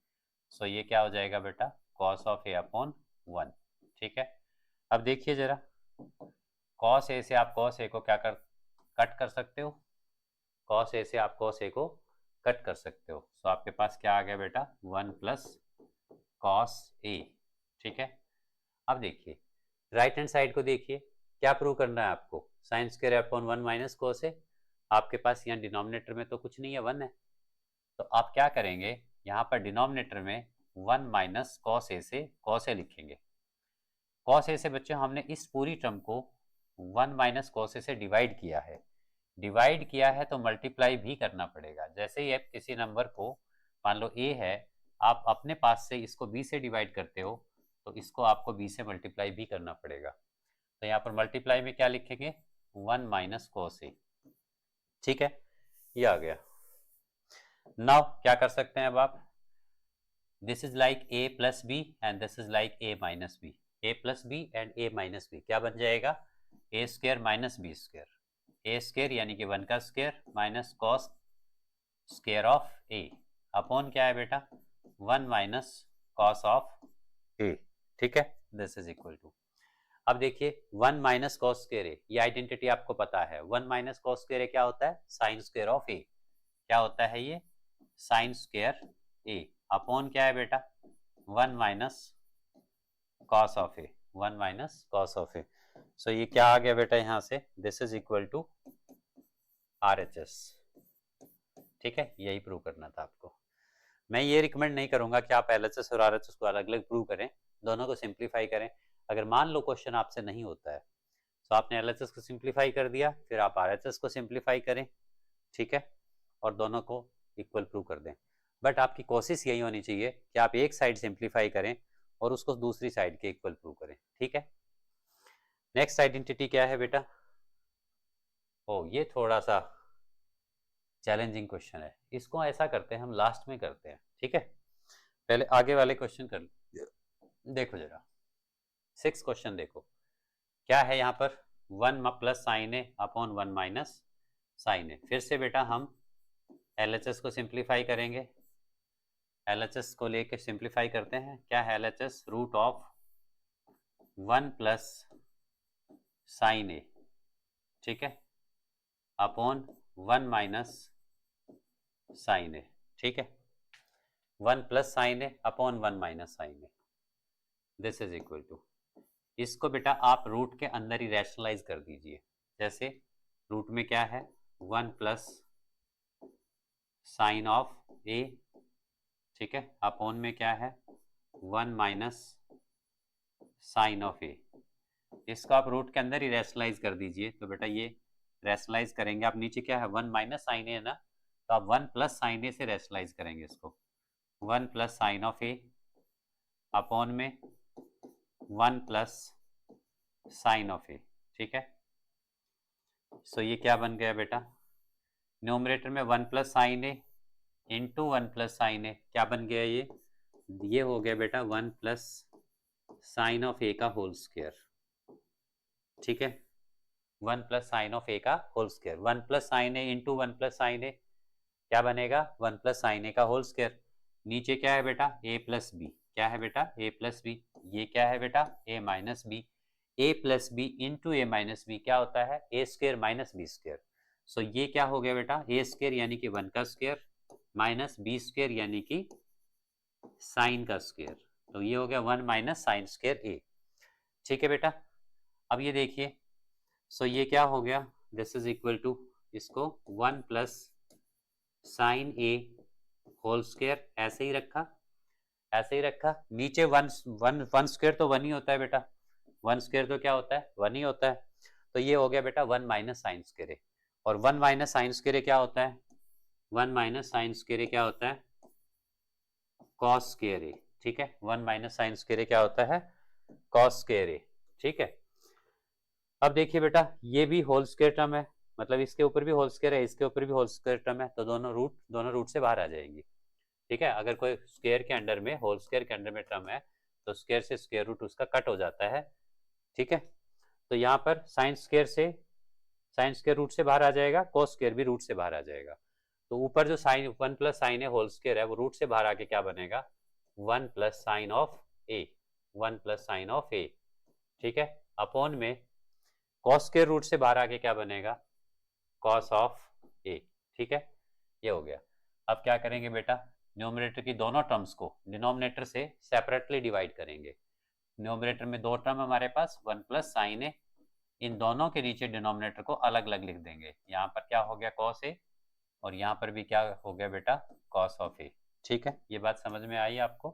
S1: सो ये क्या हो जाएगा बेटा कॉस ऑफ ए अपॉन 1। ठीक है, अब देखिए जरा कॉस ए से आप कॉस ए को क्या कर कट कर सकते हो, कॉस ए से आप कॉस ए को कट कर सकते हो, सो आपके पास क्या आ गया बेटा 1 प्लस कॉस ए। ठीक है, अब देखिए राइट हैंड साइड को देखिए, क्या प्रूव करना है आपको, sine square upon 1 minus cos A, आपके पास यहाँ डिनोमिनेटर में तो कुछ नहीं है 1 है, तो आप क्या करेंगे यहाँ पर डिनोमिनेटर में 1 माइनस कॉस ए से कॉस ए लिखेंगे, कॉस ए से बच्चों हमने इस पूरी टर्म को 1 माइनस कॉस ए से डिवाइड किया है, डिवाइड किया है तो मल्टीप्लाई भी करना पड़ेगा, जैसे ही आप किसी नंबर को मान लो ए है, आप अपने पास से इसको बी से डिवाइड करते हो तो इसको आपको बी से मल्टीप्लाई भी करना पड़ेगा, तो यहाँ पर मल्टीप्लाई में क्या लिखेंगे 1 माइनस कॉस ए। ठीक है, ये आ गया, नाउ क्या कर सकते हैं अब आप, this is like A plus B and this is like A minus B, A plus B and A minus B क्या बन जाएगा A square minus B square, A square यानी कि 1 का square minus cos square of A upon क्या है बेटा 1 minus cos of A. ठीक है, दिस इज इक्वल टू, अब देखिए 1 माइनस कॉस स्क्वायर ए, ये आइडेंटिटी आपको पता है, 1 माइनस कॉस स्क्वायर ए क्या होता है साइन स्क्वायर ऑफ ए, क्या होता है ये साइन स्क्वायर ए अपॉन क्या है बेटा 1 minus cos of A, 1 minus cos of A, so ये क्या आ गया बेटा यहाँ से this is equal to RHS। ठीक है, यही प्रूव करना था आपको, मैं ये रिकमेंड नहीं करूंगा कि आप LHS और RHS को अलग अलग प्रूव करें, दोनों को सिंप्लीफाई करें, अगर मान लो क्वेश्चन आपसे नहीं होता है तो आपने LHS को सिंप्लीफाई कर दिया, फिर आप RHS को सिंप्लीफाई करें, ठीक है, और दोनों को इक्वल प्रूव कर दें, बट आपकी कोशिश यही होनी चाहिए कि आप एक साइड सिंप्लीफाई करें और उसको दूसरी साइड के इक्वल प्रूव करें। ठीक है, नेक्स्ट आइडेंटिटी क्या है बेटा, ओ ये थोड़ा सा चैलेंजिंग क्वेश्चन है, इसको ऐसा करते हैं हम लास्ट में करते हैं। ठीक है, पहले आगे वाले क्वेश्चन कर देखो जरा 6 क्वेश्चन देखो, क्या है यहाँ पर 1 plus sine A upon 1 minus sine ए, फिर से बेटा हम LHS को सिंप्लीफाई करेंगे, LHS को लेके सिंप्लीफाई करते हैं, क्या है LHS root of 1 plus sine A, ठीक है, अपॉन 1 माइनस साइन ए। ठीक है, 1 plus sine A upon 1 minus sine A, this is equal to, इसको बेटा आप रूट के अंदर ही रैशनलाइज कर दीजिए, जैसे रूट में क्या है 1 प्लस साइन ऑफ ए, ठीक है, अपॉन में क्या है 1 माइनस साइन ऑफ ए, इसको आप रूट के अंदर ही रैशनलाइज कर दीजिए, तो बेटा ये रैशनलाइज करेंगे आप, नीचे क्या है 1 माइनस साइन ए है ना, तो आप 1 प्लस साइन ए से रैशनलाइज करेंगे इसको, 1 plus sine of A upon में 1 प्लस साइन ऑफ ए। ठीक है, सो ये क्या बन गया बेटा, न्यूमरेटर में 1 plus sine A into 1 plus sine ए, क्या बन गया ये हो गया बेटा 1 प्लस साइन ऑफ ए का होल स्क्वायर। ठीक है, 1 प्लस साइन ऑफ ए का whole square, 1 plus sine A into 1 plus sine ए क्या बनेगा 1 प्लस साइन ए का होल स्क्वायर, नीचे क्या है बेटा ए प्लस बी, क्या है बेटा ए प्लस बी, ये क्या है बेटा ए minus B, A plus B into A minus B क्या होता है, ए स्क्र माइनस बी स्क्र। सो ये क्या हो गया बेटा, ए स्क्र यानी कि 1 का स्क्र माइनस बी स्क्र यानी कि साइन का स्क्र। तो ये हो गया 1 माइनस साइन स्क्र ए। ठीक है बेटा, अब ये देखिए, सो ये क्या हो गया, दिस इज इक्वल टू इसको 1 प्लस साइन ए होल स्क्र, ऐसे ही रखा, ऐसे ही रखा। नीचे वन वन वन स्क्वायर तो वन ही होता है बेटा, वन स्क्वायर तो क्या होता है, वन ही होता है। तो ये हो गया बेटा 1 माइनस साइन स्क्वायर, और 1 माइनस साइन स्क्वायर क्या होता है, 1 माइनस साइन स्क्वायर क्या होता है, कॉस स्क्वायर ए। ठीक है, 1 माइनस साइन स्क्वायर क्या होता है, कॉस स्क्वायर ए। ठीक है, अब देखिए बेटा, ये भी होल स्क्वायर टर्म है, मतलब इसके ऊपर भी होल स्क्वायर है, इसके ऊपर भी होल स्क्वायर टर्म है, तो दोनों रूट से बाहर आ जाएंगी। ठीक है, अगर कोई स्क्वायर के अंडर में, होल स्क्वायर के अंडर में टर्म है, तो स्क्वायर से स्क्वायर रूट उसका कट हो जाता है। ठीक है, तो यहाँ पर साइन स्क्वायर रूट से बाहर आ जाएगा, कोस स्क्वायर भी रूट से बाहर आ जाएगा। तो ऊपर जो साइन 1 प्लस साइन है होल स्क्वायर है, वो रूट से बाहर आके क्या बनेगा, 1 plus sine of A, 1 plus sine of A. ठीक है, अपॉन में कॉस स्क्वायर रूट से बाहर आके क्या बनेगा, कॉस ऑफ ए। ठीक है, ये हो गया। अब क्या करेंगे बेटा, न्यूमरेटर की दोनों टर्म्स को डिनोमिनेटर से सेपरेटली डिवाइड करेंगे। न्यूमरेटर में दो टर्म हमारे पास 1 प्लस साइन ए, इन दोनों के नीचे डिनोमिनेटर को अलग अलग लिख देंगे। यहाँ पर क्या हो गया, कॉस ए, और यहाँ पर भी क्या हो गया बेटा, कॉस ऑफ ए। ठीक है, ये बात समझ में आई आपको।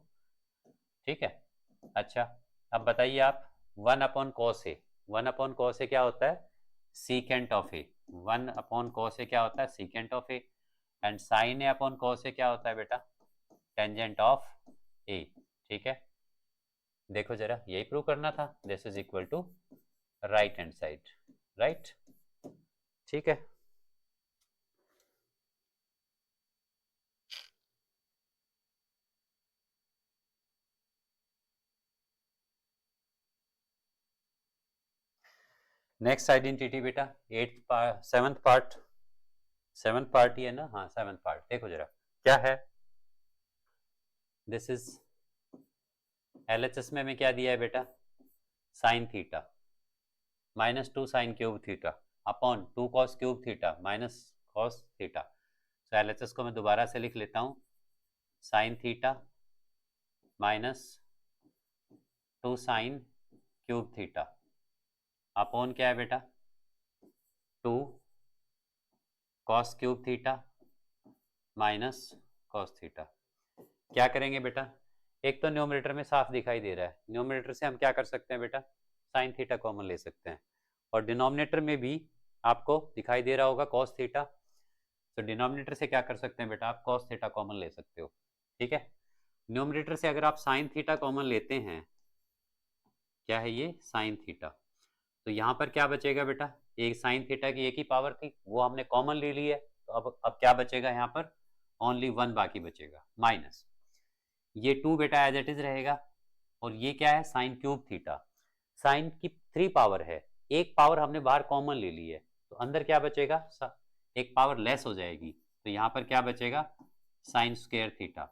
S1: ठीक है, अच्छा, अब बताइए आप, 1 upon cos A, 1 upon cos A क्या होता है, secant of A. 1 upon cos A क्या होता है, secant of A. And sine A upon cos A क्या होता है बेटा, टेंजेंट ऑफ ए। ठीक है, देखो जरा, यही प्रूव करना था, this is equal to right hand side, right. ठीक है, नेक्स्ट आइडेंटिटी बेटा, 7th पार्ट ही है ना, हाँ 7th पार्ट। देखो जरा क्या है, दिस इज एलएचएस में हमें क्या दिया है बेटा, sign theta minus 2 sign cube theta upon 2 cos cube theta minus cos theta. तो एलएचएस को मैं दोबारा से लिख लेता हूँ, sign theta minus 2 sign cube theta upon क्या है बेटा, 2 cos cube theta minus cos theta. क्या करेंगे बेटा, एक तो न्यूमरेटर में साफ दिखाई दे रहा है, न्यूमरेटर से हम क्या कर सकते हैं बेटा, साइन थीटा कॉमन ले सकते हैं, और डिनोमिनेटर में भी आपको दिखाई दे रहा होगा कॉस थीटा, तो डिनोमिनेटर से क्या कर सकते हैं बेटा, आप कॉस थीटा कॉमन ले सकते हो। ठीक है, न्यूमरेटर से अगर आप साइन थीटा कॉमन लेते हैं, क्या है ये, साइन थीटा, तो यहाँ पर क्या बचेगा बेटा, एक साइन थीटा की एक ही पावर थी, वो हमने कॉमन ले ली है, तो अब क्या बचेगा यहाँ पर, ओनली 1 बाकी बचेगा, माइनस ये 2 बेटा एज इट इज रहेगा, और ये क्या है, साइन क्यूब थीटा, साइन की 3 पावर है, एक पावर हमने बाहर कॉमन ले ली है, तो अंदर क्या बचेगा, एक पावर लेस हो जाएगी, तो यहाँ पर क्या बचेगा, साइन स्क्वायर थीटा।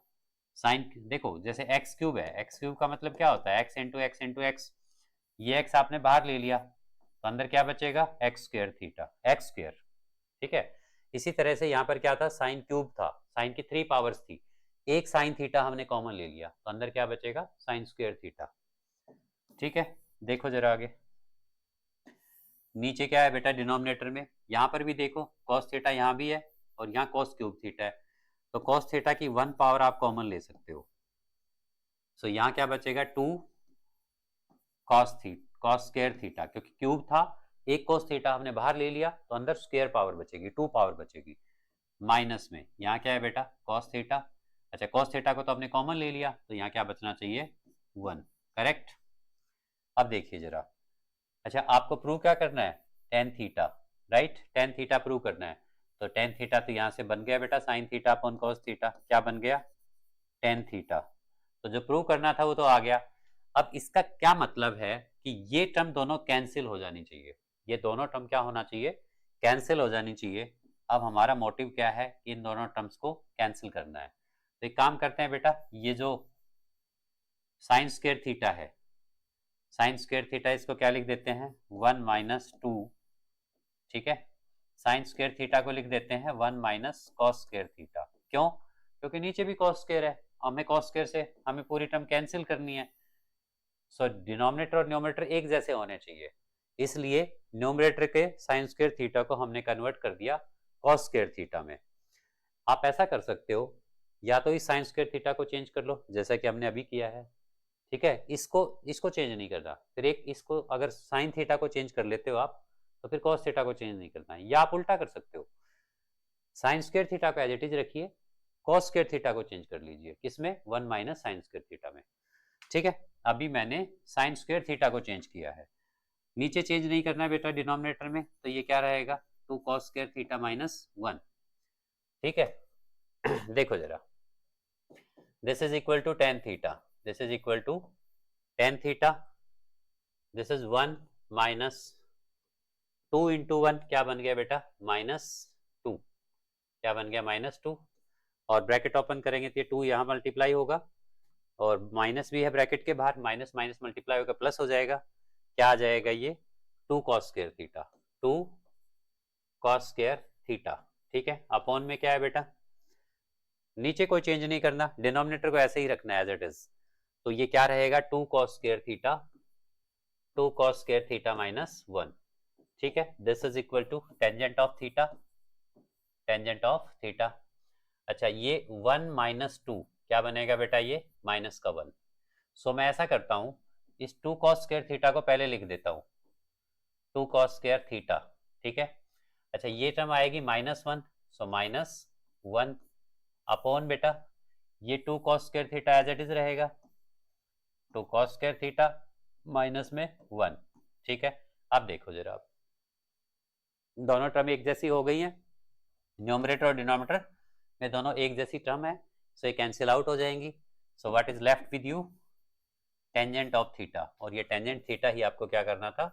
S1: साइन देखो, जैसे एक्स क्यूब है, एक्स क्यूब का मतलब क्या होता है, x into x into x, ये एक्स आपने बाहर ले लिया, तो अंदर क्या बचेगा, x square theta, x square. ठीक है, इसी तरह से यहाँ पर क्या था, साइन क्यूब था, साइन की 3 पावर्स थी, एक साइन थीटा हमने कॉमन ले लिया, तो अंदर क्या बचेगा, साइन स्क्वायर थीटा। ठीक है, देखो जरा आगे, नीचे क्या है बेटा डिनोमिनेटर में, यहाँ पर भी देखो कॉस थीटा यहाँ भी है, और यहाँ कॉस क्यूब थीटा है, तो कॉस थीटा की 1 पावर आप कॉमन ले सकते हो। सो यहाँ क्या बचेगा, 2 कॉस स्क्वायर थीटा, क्योंकि क्यूब था, एक कॉस थीटा हमने बाहर ले लिया, तो अंदर स्क्वायर पावर बचेगी, 2 पावर बचेगी, माइनस में यहाँ क्या है बेटा, कॉस थीटा। अच्छा, कॉस थीटा को तो आपने कॉमन ले लिया, तो यहाँ क्या बचना चाहिए, 1, करेक्ट। अब देखिए जरा, अच्छा आपको प्रूव क्या करना है, tan theta, right, tan theta prove करना है, तो टेन थीटा तो यहाँ से बन गया बेटा, sine theta upon cos theta, क्या बन गया, टेन थीटा। तो जो प्रूव करना था वो तो आ गया। अब इसका क्या मतलब है कि ये टर्म दोनों कैंसिल हो जानी चाहिए, ये दोनों टर्म क्या होना चाहिए, कैंसिल हो जानी चाहिए। अब हमारा मोटिव क्या है, इन दोनों टर्म्स को कैंसिल करना है, तो एक काम करते हैं बेटा, ये जो साइन स्क्वायर थीटा है, साइन स्क्वायर थीटा इसको क्या लिख देते हैं 1 माइनस 2, ठीक है। साइन स्क्वायर थीटा को लिख देते हैं 1 माइनस कॉस स्क्वायर थीटा। क्यों? क्योंकि नीचे भी कॉस स्क्वायर है, हमें कॉस स्क्वायर से हमें पूरी टर्म कैंसिल करनी है। सो डिनोमिनेटर और न्यूमरेटर एक जैसे होने चाहिए, इसलिए न्यूमरेटर के साइन स्क्वायर थीटा को हमने कन्वर्ट कर दिया कॉस स्क्वायर थीटा में। आप ऐसा कर सकते हो, या तो इस साइन स्क्वायर थीटा को चेंज कर लो जैसा कि हमने अभी किया है, ठीक है। इसको इसको चेंज नहीं करना, फिर एक इसको अगर साइन थीटा को चेंज कर लेते हो आप तो फिर कॉस थीटा को चेंज नहीं करना है, या आप उल्टा कर सकते हो, साइन स्क्वायर थीटा को एज इट इज रखिए, कॉस स्क्वायर थीटा को चेंज कर लीजिए, किसमें 1 माइनस साइन स्क्वायर थीटा में, ठीक है। अभी मैंने साइन स्क्वायर थीटा को चेंज किया है, नीचे चेंज नहीं करना है बेटा डिनोमिनेटर में, तो ये क्या रहेगा 2 कॉस स्क्वायर थीटा माइनस 1, ठीक है। देखो जरा, this is equal to tan theta, this is equal to tan theta, this is 1 minus 2 into 1 क्या बन गया बेटा -2, क्या बन गया -2, और ब्रैकेट ओपन करेंगे तो ये 2 यहाँ मल्टीप्लाई होगा, और माइनस भी है ब्रैकेट के बाहर, माइनस माइनस मल्टीप्लाई होगा प्लस हो जाएगा, क्या आ जाएगा ये 2 cos square theta, 2 cos square theta, ठीक है। अपॉन में क्या है बेटा, नीचे कोई चेंज नहीं करना, डिनोमिनेटर को ऐसे ही रखना है एज इट इज, तो ये क्या रहेगा 2 cos square theta, 2 cos square theta minus 1, ठीक है। This is equal to tangent of theta, tangent of theta. अच्छा ये 1 माइनस 2 क्या बनेगा बेटा, ये माइनस का 1। सो मैं ऐसा करता हूं, इस 2 कॉस स्क्वायर थीटा को पहले लिख देता हूं, 2 कॉस स्क्वायर थीटा, ठीक है। अच्छा ये टर्म आएगी -1, सो -1 अपॉन बेटा ये 2 cos square theta as it is रहेगा, 2 कॉस स्क्वायर थीटा माइनस में 1, ठीक है। अब देखो जरा, आप दोनों टर्म एक जैसी हो गई हैं, न्यूमरेटर और डिनोमिनेटर में दोनों एक जैसी टर्म है, सो ये कैंसिल आउट हो जाएंगी। सो what is left with you, tangent of theta, और ये टेंजेंट थीटा ही आपको क्या करना था,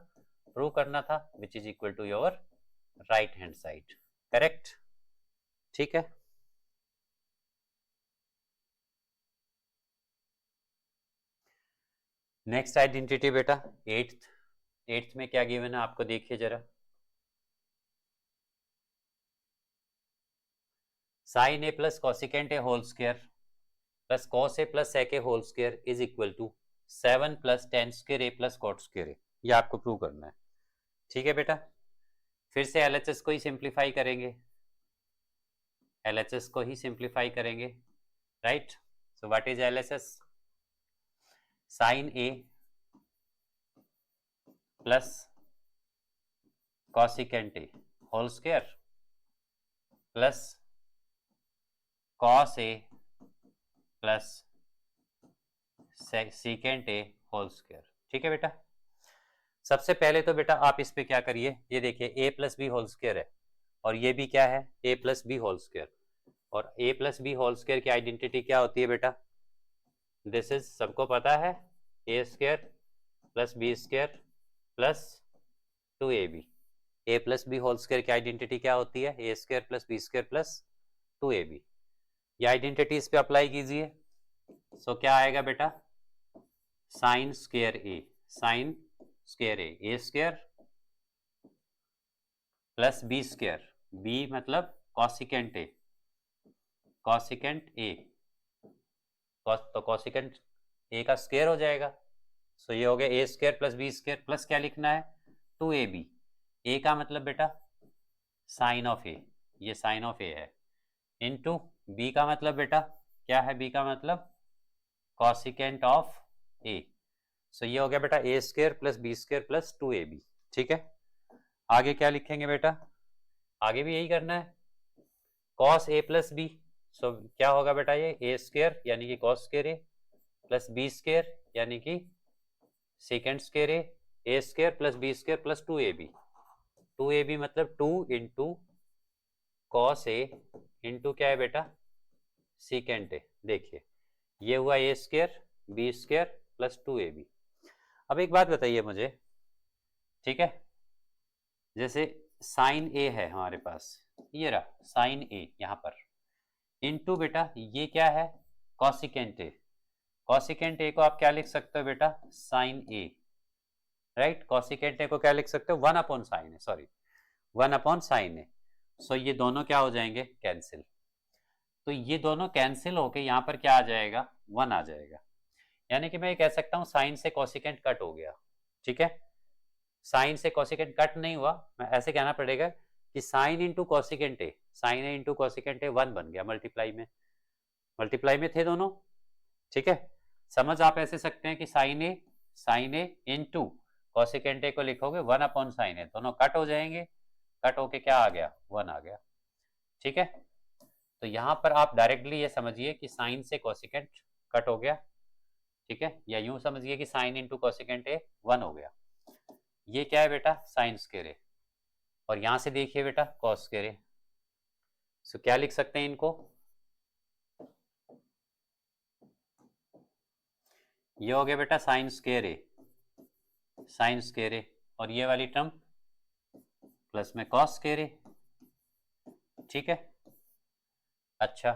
S1: प्रूव करना था, which is equal to your right hand side, correct, ठीक है। नेक्स्ट आइडेंटिटी बेटा एट्थ में क्या गिवन है आपको, देखिए जरा, sine A plus cosecant A whole square plus cos A plus sec A whole square is equal to 7 plus tan square A plus cot square A, ये आपको प्रूव करना है, ठीक है बेटा। फिर से एलएचएस को ही सिंप्लीफाई करेंगे, एलएचएस को ही सिंप्लीफाई करेंगे, right. So what is LHS, sine A plus cosecant A whole square plus cos A plus secant A whole square, ठीक है बेटा। सबसे पहले तो बेटा आप इस पे क्या करिए, ये देखिए a plus B whole square है, और ये भी क्या है a plus B whole square, और a plus B whole square की आइडेंटिटी क्या होती है बेटा, दिस इज सबको पता है a square plus B square plus 2ab, a plus B whole square की आइडेंटिटी क्या होती है, a square plus B square plus 2ab, ये आइडेंटिटी इस पे अप्लाई कीजिए। सो क्या आएगा बेटा, sine square A, sine square A square plus B square, B मतलब कॉसिकेंट ए, कॉसिकेंट ए, तो कॉसिकेंट ए का स्क्वायर हो जाएगा, सो ये हो गया A square plus B square plus क्या लिखना है 2ab, ए का मतलब बेटा साइन ऑफ ए, ये साइन ऑफ ए है, इनटू बी का मतलब बेटा क्या है, बी का मतलब कॉसिकेंट ऑफ ए, सो ये हो गया बेटा A square plus B square plus 2ab, ठीक है। आगे क्या लिखेंगे बेटा, आगे भी यही करना है, cos A plus B, so क्या होगा बेटा ये ए स्क्वायर यानी कि cos square A plus B square यानी कि secant square A square plus B square plus 2ab, 2ab मतलब 2 इंटू कॉस ए इंटू क्या है बेटा सीकेंट ए, देखिए ये हुआ A square B square plus 2ab। अब एक बात बताइए मुझे, ठीक है, जैसे साइन ए है हमारे पास, ये रहा साइन ए यहाँ पर, इनटू बेटा ये क्या है कॉसिकेंट ए, कॉसिकेंट ए को आप क्या लिख सकते हो बेटा sine A, right. Cosecant A को क्या लिख सकते हो, 1 अपॉन साइन ए, सॉरी 1 अपॉन साइन ए। सो ये दोनों क्या हो जाएंगे, कैंसिल। तो ये दोनों कैंसिल होके यहाँ पर क्या आ जाएगा, 1 आ जाएगा। यानी कि मैं ये कह सकता हूँ साइन से कॉसिकेंट कट हो गया, ठीक है। साइन से कॉसिकेंट कट नहीं हुआ, मैं ऐसे कहना पड़ेगा कि sine into cosecant A, sine A into cosecant ए 1 बन गया, मल्टीप्लाई में थे दोनों, ठीक है। समझ आप ऐसे सकते हैं कि sign A into cosecant A को लिखोगे 1 अपॉन साइन ए, दोनों कट हो जाएंगे, कट होके क्या आ गया, 1 आ गया, ठीक है। तो यहाँ पर आप डायरेक्टली ये समझिए कि साइन से कॉसिकेंट कट हो गया, ठीक है, या यूं समझिए कि साइन इंटू कॉसिकेंट ए 1 हो गया। ये क्या है बेटा, साइन स्क्वायर ए, और यहां से देखिए बेटा कॉस स्क्वायर ए। सो क्या लिख सकते हैं इनको, ये हो गया बेटा sine square A, sine square ए, और ये वाली टर्म प्लस में कॉस स्क्वायर ए, ठीक है। अच्छा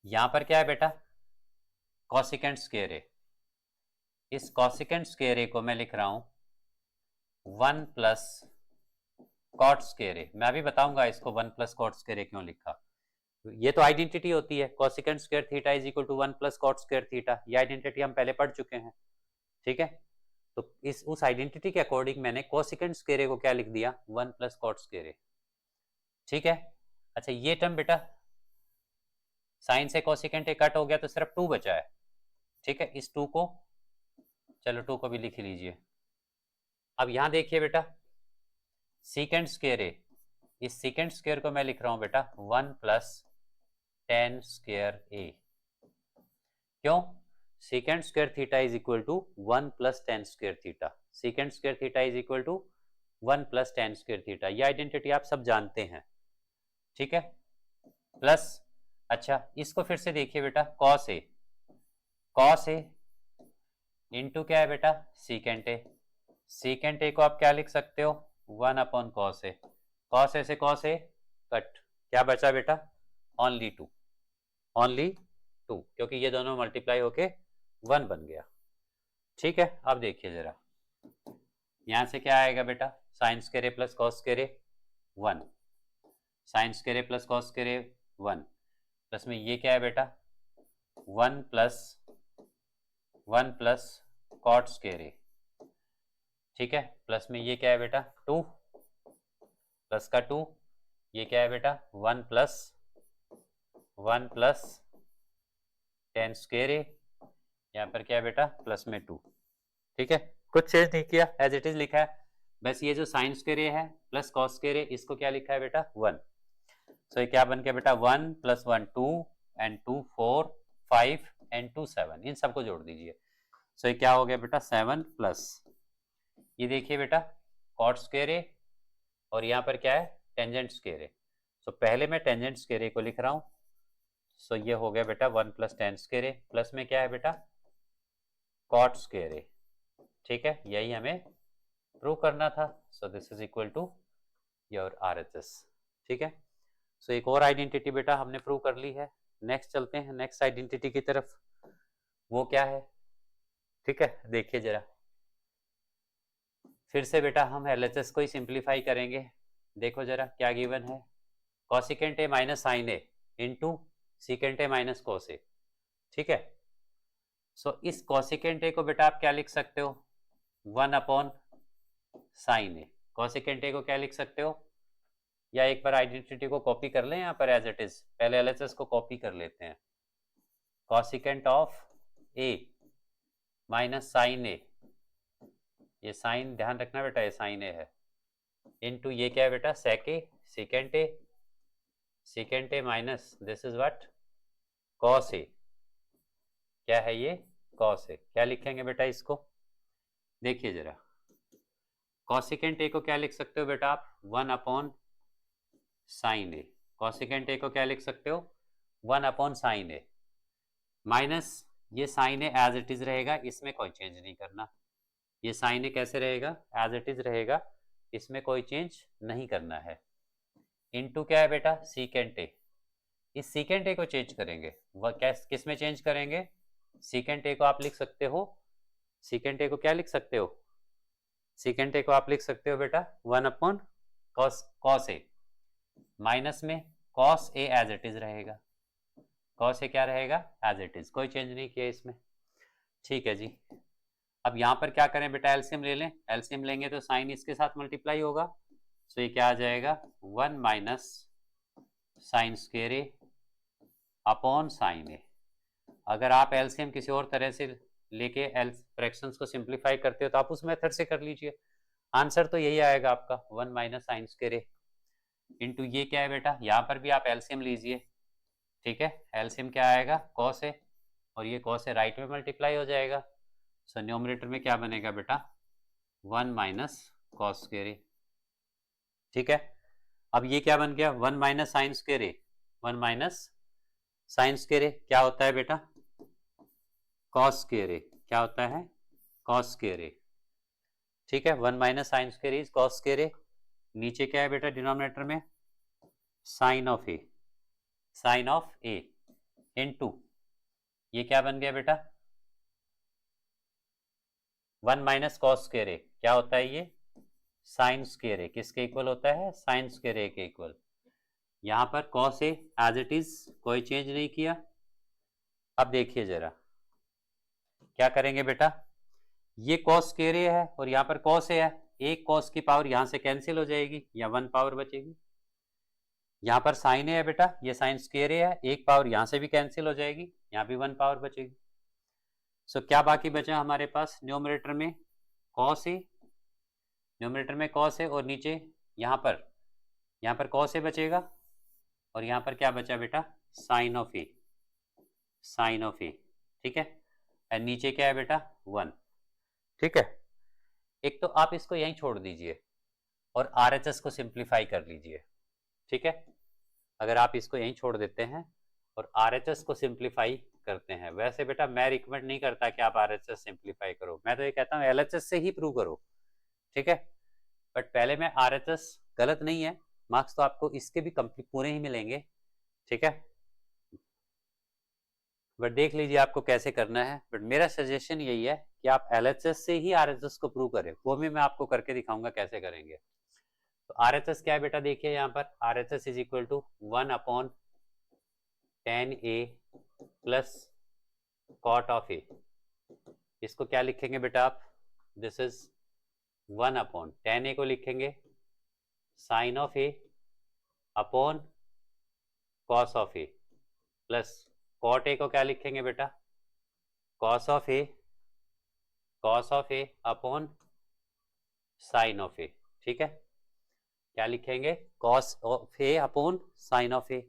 S1: यहां पर क्या है बेटा, कॉसिकेंट स्क्वायर ए, इस कॉसिकेंट स्क्वायर ए को मैं लिख रहा हूं 1 प्लस कॉट स्क्वायर ए। मैं अभी बताऊंगा इसको 1 प्लस कॉट स्क्वायर ए क्यों लिखा। ये तो आइडेंटिटी होती है, cosecant square theta is equal to 1 plus cot square theta, ये आइडेंटिटी हम पहले पढ़ चुके हैं, ठीक है। तो इस उस आइडेंटिटी के अकॉर्डिंग मैंने कोसिकेंट स्क्वायर ए को क्या लिख दिया, 1 प्लस कॉट स्क्वायर ए, ठीक है। अच्छा ये टर्म बेटा साइन से कोसिकेंट ए कट हो गया तो सिर्फ 2 बचा है, ठीक है। इस 2 को, चलो 2 को भी लिख लीजिए। अब यहां देखिए बेटा सीकेंट स्क्वायर ए, इस सीकेंट स्क्वायर को मैं लिख रहा हूं बेटा 1 प्लस टेन स्क्वायर ए, क्यों, secant square theta is equal to 1 plus tan square theta, secant square theta is equal to 1 plus tan square theta, ये आइडेंटिटी आप सब जानते हैं, ठीक है। प्लस अच्छा इसको फिर से देखिए बेटा cos A, cos A into क्या है बेटा सीकेंट ए, सीकेंट ए को आप क्या लिख सकते हो 1 upon cos A, cos A से कॉस ए कट, क्या बचा बेटा ओनली 2, ओनली 2, क्योंकि ये दोनों मल्टीप्लाई होके 1 बन गया, ठीक है। अब देखिए जरा यहां से क्या आएगा बेटा, sine square A plus cos square A 1, sign square A plus cos square A 1, plus में ये क्या है बेटा 1 प्लस कॉट स्क्वायर ए, ठीक है। प्लस में ये क्या है बेटा 2 प्लस का 2, ये क्या है बेटा 1 प्लस टेन स्क्वायर ए, यहाँ पर क्या है बेटा प्लस में 2, ठीक है। कुछ चेंज नहीं किया, एज इट इज लिखा है, बस ये जो साइन स्क्वायर ए है प्लस कॉस स्क्वायर ए, इसको क्या लिखा है बेटा 1। सो ये क्या बन गया बेटा 1 प्लस 1 2 एंड 2 4 5 एंड 2 7, इन सबको जोड़ दीजिए। सो ये क्या हो गया बेटा 7 प्लस, ये देखिए बेटा कॉट स्क्वायर ए, और यहाँ पर क्या है टेंजेंट स्क्वायर ए। सो पहले मैं टेंजेंट स्क्वायर ए को लिख रहा हूँ, सो ये हो गया बेटा 1 plus tan square A, plus में क्या है बेटा कॉट स्क्वायर ए, ठीक है, यही हमें प्रूव करना था। So this is equal to your RHS, ठीक है। सो एक और आइडेंटिटी बेटा हमने प्रूव कर ली है, नेक्स्ट चलते हैं नेक्स्ट आइडेंटिटी की तरफ, वो क्या है, ठीक है। देखिए जरा फिर से बेटा हम LHS को ही सिंप्लीफाई करेंगे, देखो जरा क्या गिवन है, cosecant A minus sine A into secant A minus cos A, ठीक है। सो इस कॉसिकेंट ए को बेटा आप क्या लिख सकते हो 1 upon sine A, cosecant A को क्या लिख सकते हो, या एक बार आइडेंटिटी को कॉपी कर लें यहाँ पर एज इट इज, पहले LHS को कॉपी कर लेते हैं, cosecant of A minus sine A, ये साइन ध्यान रखना बेटा ये साइन ए है, इनटू ये क्या है बेटा secant A minus this is what cos A, क्या है ये कॉस ए, क्या लिखेंगे बेटा इसको, देखिए जरा कॉसिकेंट ए को क्या लिख सकते हो बेटा आप 1 upon sine A, cosecant A को क्या लिख सकते हो 1 अपॉन साइन ए, माइनस ये sine A as it is रहेगा, इसमें कोई चेंज नहीं करना, ये साइन ए कैसे रहेगा एज इट इज रहेगा, इसमें कोई चेंज नहीं करना है, इनटू क्या है बेटा सीकेंट ए, इस सीकेंट ए को चेंज करेंगे, वह किस में चेंज करेंगे, सीकेंट ए को आप लिख सकते हो सीकेंट ए को क्या लिख सकते हो, सीकेंट ए को आप लिख सकते हो बेटा 1 कॉस कॉस ए, माइनस में cos A as it is रहेगा, कॉस ए क्या रहेगा एज इट इज, कोई चेंज नहीं किया इसमें। ठीक है जी, अब यहाँ पर क्या करें बेटा, एलसीएम ले लें, एलसीएम लेंगे तो साइन इसके साथ मल्टीप्लाई होगा, तो ये क्या आ जाएगा 1 minus sine square A upon sine ए। अगर आप एलसीएम किसी और तरह से लेके एल फ्रैक्शंस को सिंप्लीफाई करते हो तो आप उस मेथड से कर लीजिए, आंसर तो यही आएगा आपका 1 माइनस साइन स्क्वायर ए इंटू ये क्या है बेटा, यहाँ पर भी आप एलसीएम लीजिए, ठीक है, एलसीएम क्या आएगा कॉस ए, और ये कॉस ए राइट में मल्टीप्लाई हो जाएगा, सो न्यूमरेटर में क्या बनेगा बेटा 1 माइनस कॉस स्क्वायर ए। ठीक है, अब ये क्या बन गया 1 माइनस साइन स्क्वायर ए, 1 माइनस साइन स्क्वायर ए क्या होता है बेटा कॉस स्क्वायर ए, क्या होता है कॉस स्क्वायर ए। ठीक है, 1 minus sine square is cos square A, नीचे क्या है बेटा डिनोमिनेटर में sine of A, sine of A into ये क्या बन गया बेटा 1 माइनस कॉस स्क्वायर ए, क्या होता है ये साइन स्क्वायर ए, किसके इक्वल होता है साइन स्क्वायर ए के इक्वल। यहां पर cos A as it is, कोई चेंज नहीं किया। अब देखिए जरा क्या करेंगे बेटा, ये कॉस स्क्वायर ए है और यहाँ पर कॉस ए है, एक कॉस की पावर यहाँ से कैंसिल हो जाएगी या 1 पावर बचेगी, यहाँ पर साइन ए है बेटा, ये साइन स्क्वायर ए है, एक पावर यहाँ से भी कैंसिल हो जाएगी, यहाँ भी 1 पावर बचेगी। सो क्या बाकी बचा हमारे पास न्यूमरेटर में कॉस ए, न्यूमरेटर में कॉस ए और नीचे यहाँ पर कॉस ए बचेगा और यहाँ पर क्या बचा बेटा sine of A, sine of A. ठीक है, और नीचे क्या है बेटा 1। ठीक है, एक तो आप इसको यहीं छोड़ दीजिए और आरएचएस को सिंप्लीफाई कर लीजिए। ठीक है, अगर आप इसको यहीं छोड़ देते हैं और आरएचएस को सिंप्लीफाई करते हैं, वैसे बेटा मैं रिकमेंड नहीं करता कि आप आरएचएस सिंप्लीफाई करो, मैं तो ये कहता हूँ एलएचएस से ही प्रूव करो। ठीक है, बट पहले में आरएचएस गलत नहीं है, मार्क्स तो आपको इसके भी कंप्लीट पूरे ही मिलेंगे। ठीक है, बट देख लीजिए आपको कैसे करना है, बट मेरा सजेशन यही है कि आप एलएचएस से ही आरएचएस को प्रूव करें, वो भी मैं आपको करके दिखाऊंगा कैसे करेंगे। तो आरएचएस क्या है बेटा, देखिए यहाँ पर RHS is equal to 1/10A plus cot of A, इसको क्या लिखेंगे बेटा आप, दिस इज 1/10A को लिखेंगे sine of A upon cos of A plus cot A को क्या लिखेंगे बेटा cos of A upon sine of A. ठीक है, क्या लिखेंगे cos of A upon sine of A.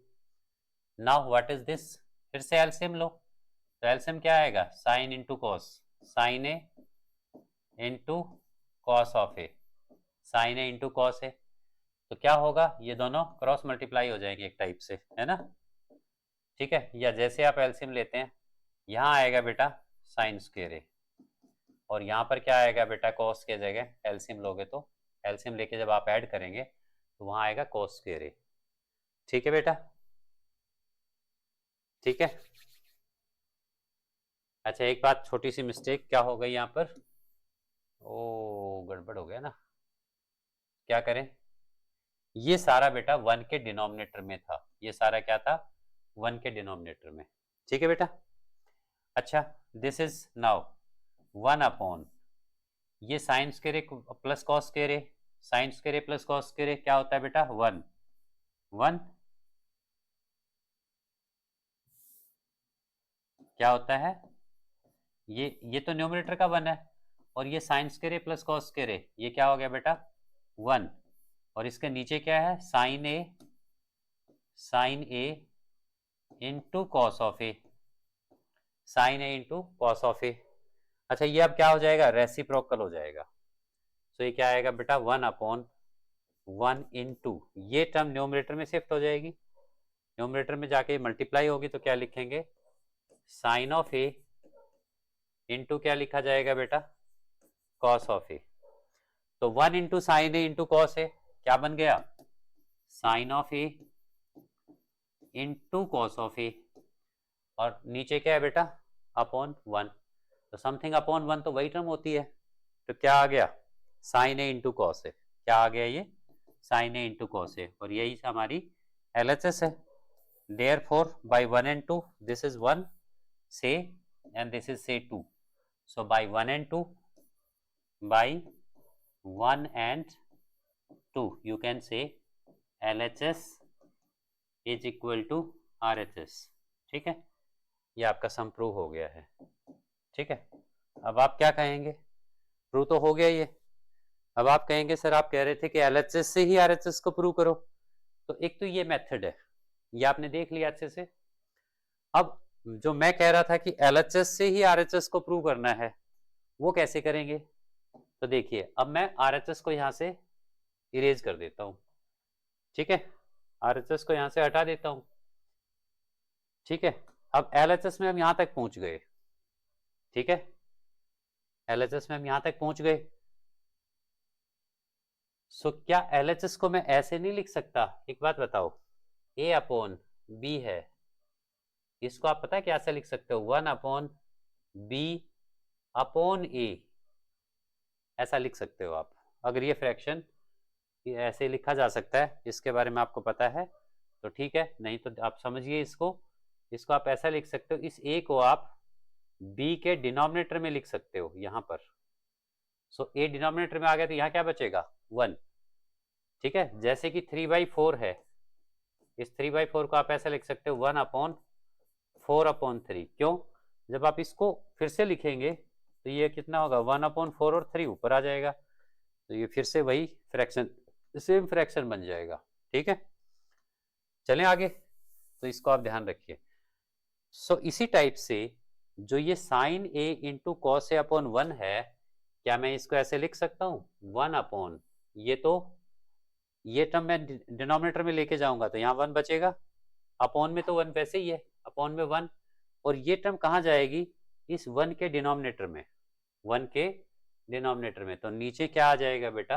S1: Now what is this, फिर से एलसीएम लो, तो एलसीएम क्या आएगा sine into cos, sine A into cos of A, sine A into cos A, तो क्या होगा ये दोनों क्रॉस मल्टीप्लाई हो जाएंगे एक टाइप से, है ना। ठीक है, या जैसे आप एलसीएम लेते हैं यहाँ आएगा बेटा साइन स्क्वायर ए और यहाँ पर क्या आएगा बेटा कॉस के जगह, एलसीएम लोगे तो एलसीएम लेके जब आप ऐड करेंगे तो वहाँ आएगा कॉस स्क्वायर ए। ठीक है बेटा, ठीक है। अच्छा एक बात, छोटी सी मिस्टेक क्या हो गई यहाँ पर, ओ गड़बड़ हो गया ना, क्या करें, ये सारा बेटा 1 के डिनोमिनेटर में था, ये सारा क्या था 1 के डिनोमिनेटर में। ठीक है बेटा, अच्छा दिस इज नाउ 1 अपॉन ये sign square A plus cos square A, sine square A plus cos square ए क्या होता है बेटा 1 क्या होता है, ये तो न्यूमरेटर का 1 है और ये sign square A plus cos square A, ये क्या हो गया बेटा 1 और इसके नीचे क्या है sine A into cos of A, sine A into cos of A. अच्छा ये अब क्या हो जाएगा रेसिप्रोकल हो जाएगा, तो ये क्या आएगा बेटा 1/1 इंटू ये टर्म न्यूमरेटर में शिफ्ट हो जाएगी, न्यूमरेटर में जाके मल्टीप्लाई होगी तो क्या लिखेंगे साइन ऑफ ए इंटू क्या लिखा जाएगा बेटा कॉस ऑफ ए, तो 1 into sine A into cos A क्या बन गया sine of A into cos of A और नीचे क्या है बेटा अपॉन 1, तो समथिंग अपॉन 1 तो वही टर्म होती है, तो क्या आ गया, sign A into cos A, क्या आ गया ये, साइन ए इंटू कॉस ए, और यही हमारी LHS है। Therefore by 1 and 2 this is 1 say and this is say 2, so by 1 and 2 by 1 and 2 you can say LHS is equal to RHS। ठीक है, ये आपका सम प्रूव हो गया है। ठीक है, अब आप क्या कहेंगे, प्रूव तो हो गया ये, अब आप कहेंगे सर आप कह रहे थे कि LHS से ही RHS को प्रूव करो, तो एक तो ये मेथड है, ये आपने देख लिया अच्छे से। अब जो मैं कह रहा था कि LHS से ही RHS को प्रूव करना है, वो कैसे करेंगे, तो देखिए अब मैं RHS को यहां से इरेज कर देता हूं। ठीक है, RHS को यहां से हटा देता हूं। ठीक है, अब LHS में हम यहां तक पहुंच गए। ठीक है, LHS में हम यहां तक पहुंच गए। सो क्या LHS को मैं ऐसे नहीं लिख सकता, एक बात बताओ, A अपॉन B है, इसको आप पता है कैसे लिख सकते हो, 1 अपॉन B अपॉन A, ऐसा लिख सकते हो आप। अगर ये फ्रैक्शन ऐसे लिखा जा सकता है, इसके बारे में आपको पता है तो ठीक है, नहीं तो आप समझिए इसको आप ऐसा लिख सकते हो, इस A को आप B के डिनोमिनेटर में लिख सकते हो यहाँ पर। सो A डिनोमिनेटर में आ गया तो यहाँ क्या बचेगा, 1। ठीक है, जैसे कि 3/4 है, इस 3/4 को आप ऐसा लिख सकते हो 1 अपॉन 4 अपॉन 3। क्यों, जब आप इसको फिर से लिखेंगे तो ये कितना होगा, 1 अपॉन 4 और 3 ऊपर आ जाएगा, तो ये फिर से वही फ्रैक्शन, सेम फ्रैक्शन बन जाएगा। ठीक है, चलें आगे, तो इसको आप ध्यान रखिए। सो इसी टाइप से जो ये sine A into cos A upon 1 है, क्या मैं इसको ऐसे लिख सकता हूँ, 1 अपॉन, ये तो ये टर्म मैं डिनोमिनेटर में लेके जाऊंगा तो यहाँ 1 बचेगा, अपॉन में तो 1 वैसे ही है, अपॉन में 1, और ये टर्म कहाँ जाएगी, इस 1 के डिनोमिनेटर में, 1 के डिनोमिनेटर में, तो नीचे क्या आ जाएगा बेटा,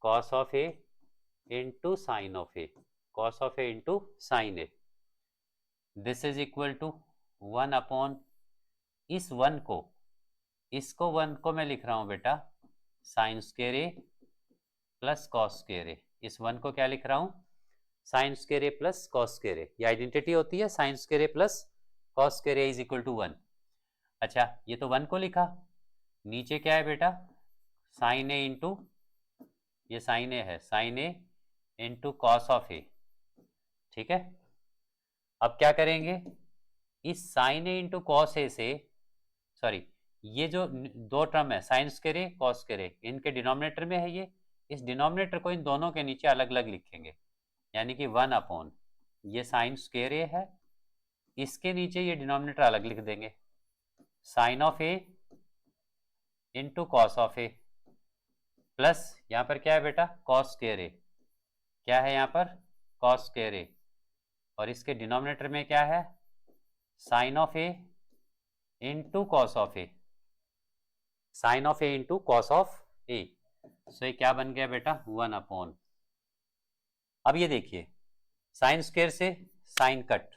S1: cos of A into sine of A, cos of A into sine A, this is equal to 1 upon, इस 1 को, इसको 1 को मैं लिख रहा हूं बेटा sine square A plus cos square A, इस 1 को क्या लिख रहा हूं, sine square A plus cos square A, ये आइडेंटिटी होती है, sine square A plus cos square A is equal to 1। अच्छा, ये तो 1 को लिखा, नीचे क्या है बेटा, साइन ए इंटू, ये साइन ए है, sine A into cos of A. ठीक है, अब क्या करेंगे, इस sine A into cos A से, सॉरी ये जो दो टर्म है sine square A cos square A, इनके डिनोमिनेटर में है ये, इस डिनोमिनेटर को इन दोनों के नीचे अलग अलग लिखेंगे, यानी कि 1 अपॉन, ये साइन स्क्वायर ए है, इसके नीचे ये डिनोमिनेटर अलग लिख देंगे, sine of A into cos of A, plus यहाँ पर क्या है बेटा, कॉस स्क्वायर ए, क्या है यहाँ पर, कॉस स्क्वायर ए, और इसके डिनोमिनेटर में क्या है, sine of A into cos of A, sine of A into cos of A, so ये क्या बन गया बेटा, 1 अपॉन। अब ये देखिए, साइन स्क्वायर से साइन कट,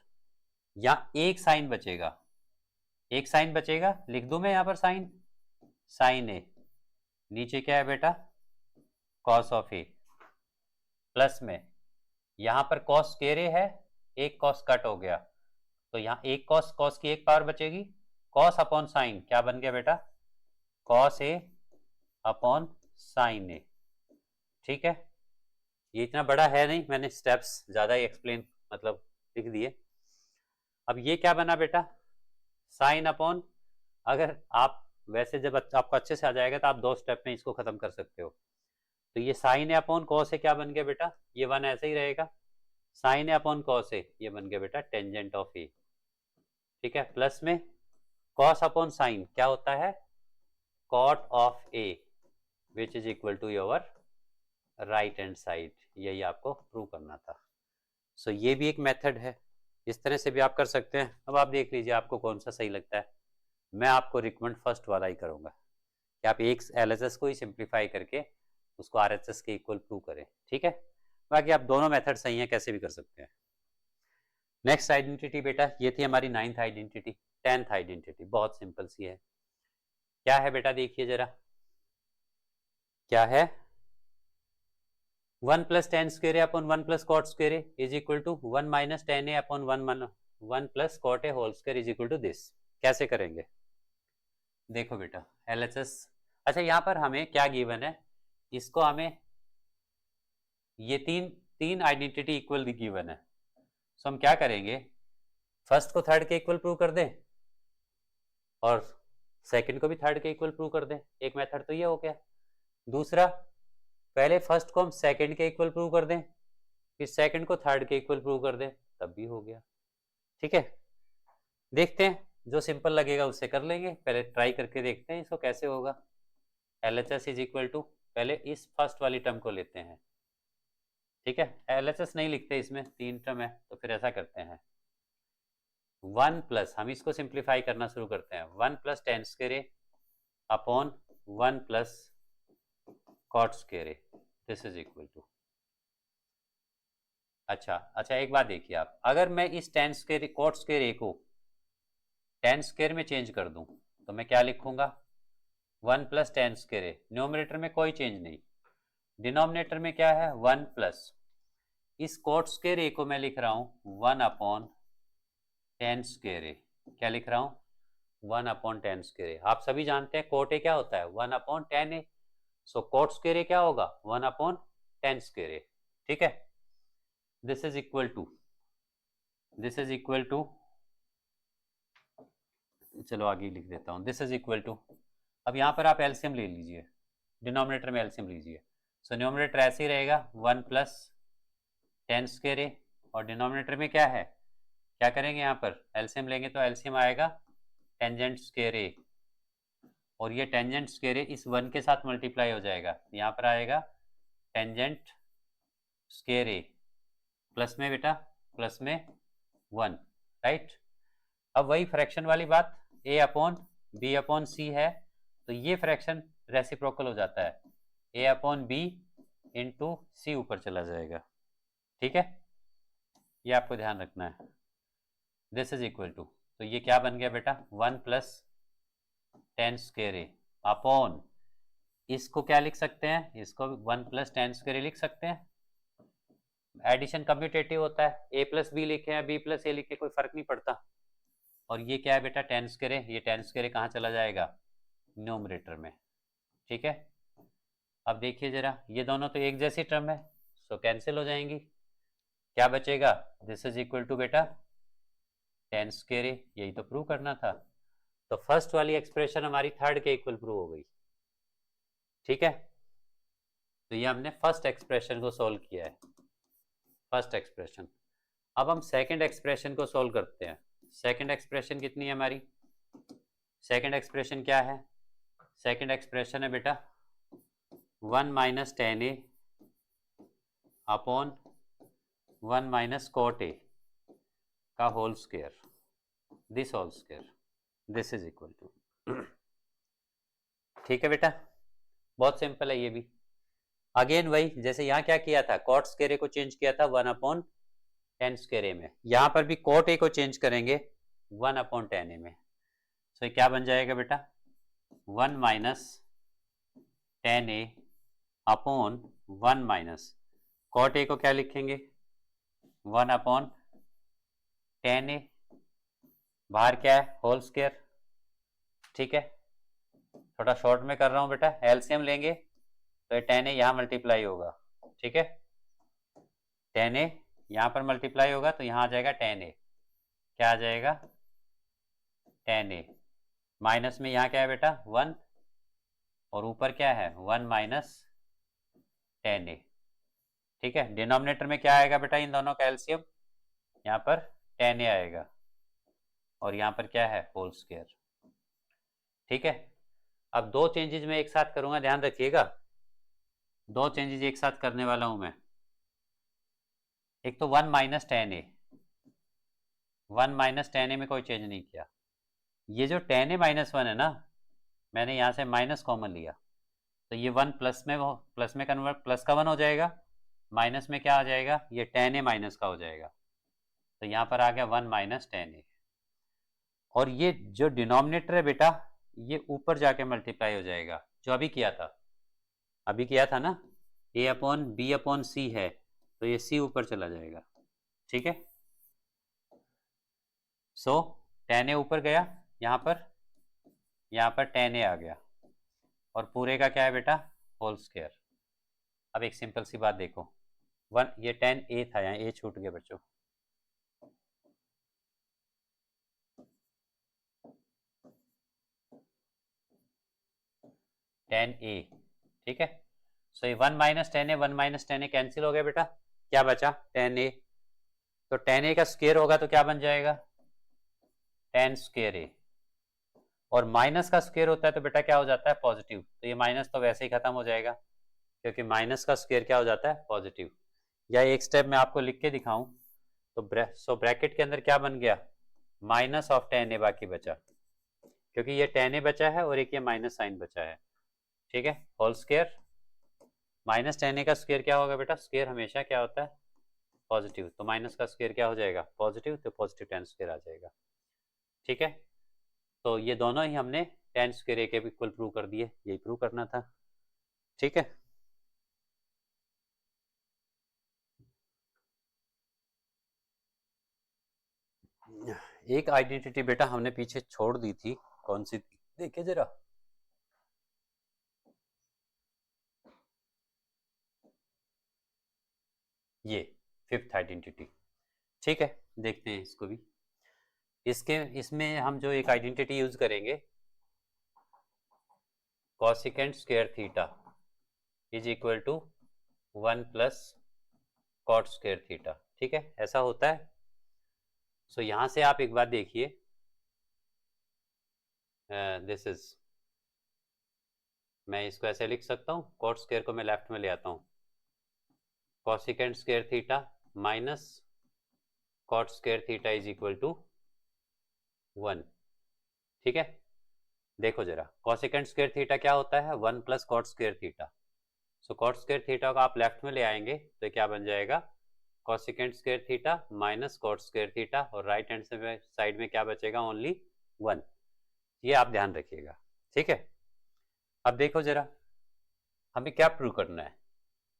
S1: यहाँ एक साइन बचेगा, एक साइन बचेगा, लिख दूं मैं यहाँ पर साइन, साइन ए, नीचे क्या है बेटा, कॉस ऑफ ए, प्लस में यहाँ पर कॉस स्क्वायर ए है, एक कॉस कट हो गया, तो यहाँ एक कॉस, कॉस की एक पावर बचेगी, कॉस अपॉन साइन क्या बन गया बेटा, cos A upon sine A. ठीक है, ये इतना बड़ा है नहीं, मैंने स्टेप्स ज़्यादा ही एक्सप्लेन मतलब लिख दिए। अब ये क्या बना बेटा, साइन अपॉन, अगर आप वैसे जब आपको अच्छे से आ जाएगा तो आप 2 स्टेप में इसको खत्म कर सकते हो, तो ये sine A upon cos A क्या बन गया बेटा, ये 1 ऐसे ही रहेगा, sign A upon cos A ये बन गया बेटा टेंजेंट ऑफ ए। ठीक है, प्लस में कॉस अपॉन साइन क्या होता है, cot of A, which is equal to your right hand side, यही आपको प्रूव करना था। सो ये भी एक मेथड है, इस तरह से भी आप कर सकते हैं। अब आप देख लीजिए आपको कौन सा सही लगता है, मैं आपको रिकमेंड फर्स्ट वाला ही करूँगा कि आप एक LHS को ही सिंप्लीफाई करके उसको RHS के इक्वल प्रूव करें। ठीक है, बाकी आप दोनों मेथड सही हैं, कैसे भी कर सकते हैं। नेक्स्ट आइडेंटिटी बेटा, ये थी हमारी 9th आइडेंटिटी। 10th आइडेंटिटी बहुत सिंपल सी है, क्या है बेटा, देखिए जरा क्या है, 1 plus tan square A upon 1 plus cot square A is equal to 1 minus tan A upon 1 plus cot A whole square is equal to this. कैसे करेंगे, देखो बेटा एलएचएस, अच्छा यहाँ पर हमें क्या गिवन है, इसको हमें ये तीन आइडेंटिटी इक्वल गिवन है, सो हम क्या करेंगे, फर्स्ट को थर्ड के इक्वल प्रूव कर दें और सेकंड को भी थर्ड के इक्वल प्रूव कर दें। एक मेथड तो ये हो गया। दूसरा, पहले फर्स्ट को हम सेकंड के इक्वल प्रूव कर दें, फिर सेकंड को थर्ड के इक्वल प्रूव कर दें, तब भी हो गया। ठीक है, देखते हैं जो सिंपल लगेगा उससे कर लेंगे, पहले ट्राई करके देखते हैं इसको कैसे होगा। LHS इज इक्वल टू, पहले इस फर्स्ट वाली टर्म को लेते हैं। ठीक है, LHS नहीं लिखते, इसमें 3 टर्म है, तो फिर ऐसा करते हैं 1 प्लस, हम इसको सिंप्लीफाई करना शुरू करते हैं, 1 plus tan square A upon 1 plus cot square A, this is equal to, अच्छा एक बात देखिए आप, अगर मैं इस tan square cot square A को टेन स्क्वायर में चेंज कर दूं तो मैं क्या लिखूंगा, 1 प्लस टेन स्क्वायर ए, न्यूमरेटर में कोई चेंज नहीं, डिनोमिनेटर में क्या है 1 प्लस, इस कॉट स्क्वायर ए को मैं लिख रहा हूं 1 अपॉन टेन स्क्वायर ए, क्या लिख रहा हूं 1 अपॉन टेन स्क्वायर ए। आप सभी जानते हैं कोट ए क्या होता है 1 अपॉन टेन ए, सो कोट स्क्वायर ए क्या होगा 1 अपॉन टेन स्क्वायर ए। ठीक है, दिस इज इक्वल टू, चलो आगे लिख देता हूं, दिस इज इक्वल टू, अब यहां पर आप एलसीएम ले लीजिए, डिनोमिनेटर में एलसीएम लीजिए, सो न्यूमरेटर ऐसे ही रहेगा 1 प्लस टेन स्क्वायर ए, और डिनोमिनेटर में क्या है, क्या करेंगे यहाँ पर एलसीएम लेंगे तो एलसीएम आएगा टेंजेंट स्क्वायर ए, और ये टेंजेंट स्क्वायर ए इस 1 के साथ मल्टीप्लाई हो जाएगा, यहाँ पर आएगा टेंजेंट स्क्वायर ए प्लस में बेटा प्लस में 1, राइट। अब वही फ्रैक्शन वाली बात, ए अपॉन बी अपॉन सी है, तो ये फ्रैक्शन रेसिप्रोकल हो जाता है, ए अपॉन बी इंटू सी ऊपर चला जाएगा। ठीक है, ये आपको ध्यान रखना है, दिस इज इक्वल टू, तो ये क्या बन गया बेटा 1 plus tan square A upon, इसको क्या लिख सकते हैं, इसको 1 प्लस टेन स्क्वायर ए लिख सकते हैं, एडिशन कम्यूटेटिव होता है, ए प्लस बी लिखे या बी प्लस ए लिखे कोई फर्क नहीं पड़ता, और ये क्या है बेटा टेन स्क्वायर ए, ये टेन स्क्वायर ए कहाँ चला जाएगा न्यूमरेटर में। ठीक है, अब देखिए जरा, ये दोनों तो एक जैसी टर्म है, सो कैंसिल हो जाएंगी, क्या बचेगा, दिस इज इक्वल टू बेटा टेन स्क्वायर ए, यही तो प्रूव करना था, तो फर्स्ट वाली एक्सप्रेशन हमारी थर्ड के इक्वल प्रूव हो गई। ठीक है, तो ये हमने फर्स्ट एक्सप्रेशन को सोल्व किया है, फर्स्ट एक्सप्रेशन। अब हम सेकंड एक्सप्रेशन को सोल्व करते हैं। सेकंड एक्सप्रेशन कितनी है हमारी, सेकंड एक्सप्रेशन क्या है, सेकंड एक्सप्रेशन है बेटा 1 minus tan A upon 1 minus cot A का whole square, this whole square, this is equal to. ठीक है बेटा, बहुत सिंपल है ये भी। अगेन वही, जैसे यहाँ क्या किया था, कॉट स्क्वायर ए को चेंज किया था 1 अपॉन टेन स्क्वायर ए में, यहाँ पर भी कॉट ए को चेंज करेंगे 1 अपॉन टेन ए में, तो क्या बन जाएगा बेटा 1 minus tan A upon 1 minus cot A को क्या लिखेंगे 1 अपॉन टेन ए, बाहर क्या है होल स्क्वायर। ठीक है, थोड़ा शॉर्ट में कर रहा हूं बेटा, एलसीएम लेंगे तो ये टेन ए यहाँ मल्टीप्लाई होगा। ठीक है, टेन ए यहाँ पर मल्टीप्लाई होगा तो यहाँ आ जाएगा टेन ए, क्या आ जाएगा टेन ए, माइनस में यहाँ क्या है बेटा 1, और ऊपर क्या है 1 माइनस टेन ए। ठीक है, डिनोमिनेटर में क्या आएगा बेटा इन दोनों का एलसीएम, यहाँ पर टेन ए आएगा, और यहाँ पर क्या है होल स्क्वायर। ठीक है, अब दो चेंजेस मैं एक साथ करूंगा, ध्यान रखिएगा, दो चेंजेस एक साथ करने वाला हूं मैं। एक तो 1 माइनस टेन ए, 1 माइनस टेन ए में कोई चेंज नहीं किया, ये जो टेन ए माइनस 1 है ना, मैंने यहाँ से माइनस कॉमन लिया, तो ये 1 प्लस में कन्वर्ट, प्लस का 1 हो जाएगा, माइनस में क्या आ जाएगा, ये टेन ए माइनस का हो जाएगा, तो यहाँ पर आ गया 1 माइनस टेन ए, और ये जो डिनोमिनेटर है बेटा ये ऊपर जाके मल्टीप्लाई हो जाएगा, जो अभी किया था ना, a अपॉन बी अपॉन सी है, तो ये c ऊपर चला जाएगा, ठीक है। सो tan a ऊपर गया, यहाँ पर tan a आ गया, और पूरे का क्या है बेटा, होल स्क्वायर। अब एक सिंपल सी बात देखो, ये tan a था, यहाँ a छूट गया बच्चों, tan a, ठीक है। सो ये 1 माइनस टेन ए कैंसिल हो गया बेटा, क्या बचा, tan a। तो tan a का स्क्वायर होगा तो क्या बन जाएगा, tan स्क्वायर a, और माइनस का स्क्वायर होता है तो बेटा क्या हो जाता है, पॉजिटिव। तो ये माइनस तो वैसे ही खत्म हो जाएगा, क्योंकि माइनस का स्क्वायर क्या हो जाता है, पॉजिटिव। या एक स्टेप मैं आपको लिख के दिखाऊं, तो ब्रैकेट के अंदर क्या बन गया, माइनस ऑफ tan a बाकी बचा, क्योंकि ये tan a बचा है और एक ये माइनस साइन बचा है, ठीक है। Whole square minus tan a का स्क्वायर क्या होगा बेटा, स्क्वायर हमेशा क्या होता है, पॉजिटिव। तो माइनस का स्क्वायर क्या हो जाएगा, पॉजिटिव, तो पॉजिटिव tan स्क्वायर आ जाएगा, ठीक है। तो ये दोनों ही हमने tan स्क्वायर a के इक्वल प्रूव कर दिए, यही प्रूव करना था, ठीक है। एक आइडेंटिटी बेटा हमने पीछे छोड़ दी थी, कौन सी थी, देखिए जरा, ये फिफ्थ आइडेंटिटी, ठीक है। देखते हैं इसको भी, इसमें हम जो एक आइडेंटिटी यूज करेंगे, cosecant square theta is equal to 1 plus cot square theta, ठीक है, ऐसा होता है। सो यहां से आप एक बात देखिए, दिस इज, मैं इसको ऐसे लिख सकता हूँ, कॉट स्क्वायर को मैं लेफ्ट में ले आता हूँ, cosecant square theta minus cot square theta is equal to 1, ठीक है। देखो जरा, कॉसिकेंट स्क्वायर थीटा क्या होता है, 1 प्लस कॉट स्क्वायर थीटा। सो कॉट स्क्वायर थीटा को आप लेफ्ट में ले आएंगे तो क्या बन जाएगा, cosecant square theta minus cot square theta, और राइट हैंड साइड में क्या बचेगा, ओनली 1। ये आप ध्यान रखिएगा, ठीक है। अब देखो जरा, हमें क्या प्रूव करना है,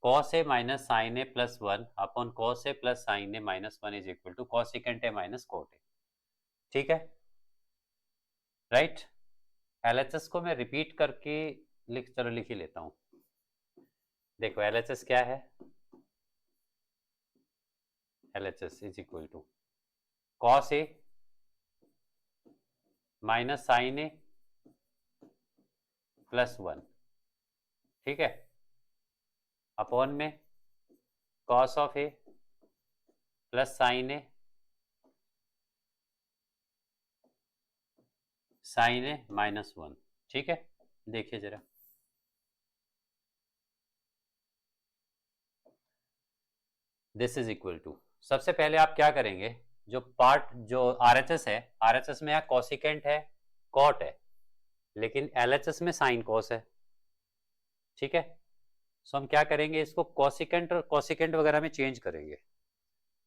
S1: cos a minus sine A plus 1 upon cos a plus sine A minus 1 is equal to cosecant A minus cot A, ठीक है, राइट। LHS को मैं रिपीट करके लिख ही लेता हूं। देखो LHS क्या है, LHS is equal to cos a minus sine A plus 1, ठीक है, अपॉन में cos of A plus sine A minus 1, ठीक है। देखिए जरा, दिस इज इक्वल टू, सबसे पहले आप क्या करेंगे, जो RHS है, RHS में यहाँ कॉसिकेंट है, कॉट है, लेकिन LHS में साइन कॉस है, ठीक है। सो हम क्या करेंगे, इसको कॉसिकेंट और कॉसिकेंट वगैरह में चेंज करेंगे।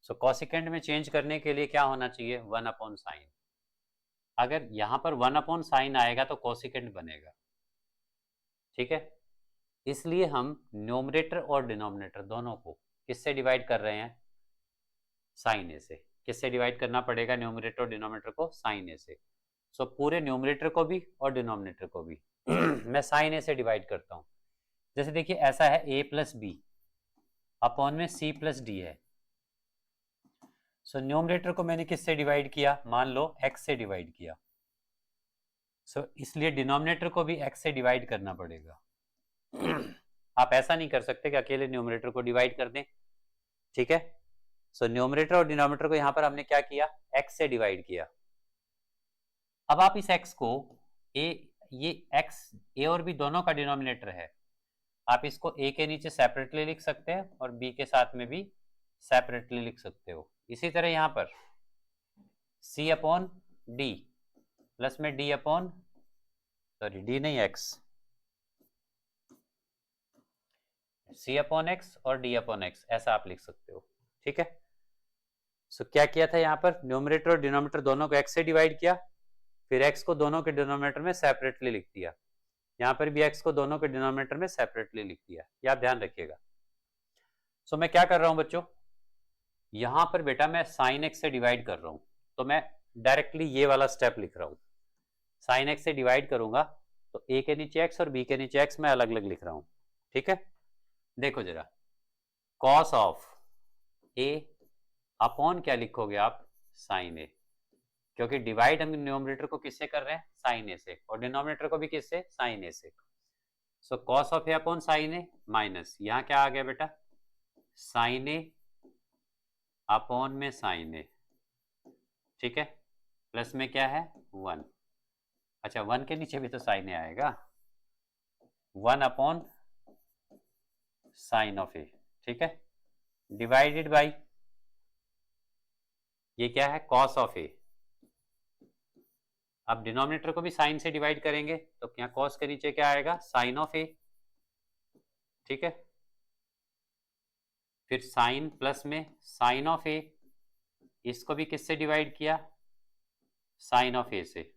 S1: सो कॉसिकेंट में चेंज करने के लिए क्या होना चाहिए, 1 अपॉन साइन। अगर यहाँ पर 1 अपॉन साइन आएगा तो कॉसिकेंट बनेगा, ठीक है। इसलिए हम न्यूमरेटर और डिनोमिनेटर दोनों को किससे डिवाइड कर रहे हैं, साइन ए से। किससे डिवाइड करना पड़ेगा, न्यूमरेटर और डिनोमिनेटर को साइन ए से। सो पूरे न्यूमरेटर को भी और डिनोमिनेटर को भी मैं साइन ए से डिवाइड करता हूँ। जैसे देखिए ऐसा है, a प्लस बी अपॉन में c प्लस डी है। सो न्यूमरेटर को मैंने किससे डिवाइड किया, मान लो x से डिवाइड किया। सो इसलिए डिनोमिनेटर को भी x से डिवाइड करना पड़ेगा। आप ऐसा नहीं कर सकते कि अकेले न्यूमरेटर को डिवाइड कर दें, ठीक है। सो न्यूमरेटर और डिनोमिनेटर को यहाँ पर हमने क्या किया, x से डिवाइड किया। अब आप इस x को ये x a और b दोनों का डिनोमिनेटर है, आप इसको a के नीचे सेपरेटली लिख सकते हैं और b के साथ में भी सेपरेटली लिख सकते हो। इसी तरह यहाँ पर c अपॉन डी प्लस में d अपॉन d नहीं x, c अपॉन x और d अपॉन x, ऐसा आप लिख सकते हो, ठीक है। सो क्या किया था यहाँ पर, न्यूमरेटर और डिनोमिनेटर दोनों को x से डिवाइड किया, फिर x को दोनों के डिनोमिनेटर में सेपरेटली लिख दिया, यहाँ पर भी x को दोनों के डिनोमिनेटर में सेपरेटली लिख दिया, ये आप ध्यान रखिएगा। सो मैं क्या कर रहा हूं बच्चों, यहां पर बेटा मैं साइन x से डिवाइड कर रहा हूं, तो मैं डायरेक्टली ये वाला स्टेप लिख रहा हूं, साइन x से डिवाइड करूंगा तो a के नीचे x और b के नीचे x मैं अलग अलग लिख रहा हूं, ठीक है। देखो जरा, cos ऑफ a अपॉन क्या लिखोगे आप, साइन a, क्योंकि डिवाइड हम न्यूमरेटर को किससे कर रहे हैं, साइन a से, और डिनोमिनेटर को भी किससे, साइन a से। So cos of A upon sine A minus, यहाँ क्या आ गया बेटा, साइन ए अपॉन में साइन ए, ठीक है, प्लस में क्या है 1, अच्छा 1 के नीचे भी तो साइन ए आएगा, 1 अपॉन साइन ऑफ ए, ठीक है, डिवाइडेड बाई ये क्या है, कॉस ऑफ ए। अब डिनोमिनेटर को भी साइन से डिवाइड करेंगे तो क्या कॉस के नीचे क्या आएगा, साइन ऑफ ए, ठीक है, फिर साइन प्लस में साइन ऑफ ए, इसको भी किससे डिवाइड किया, साइन ऑफ ए से,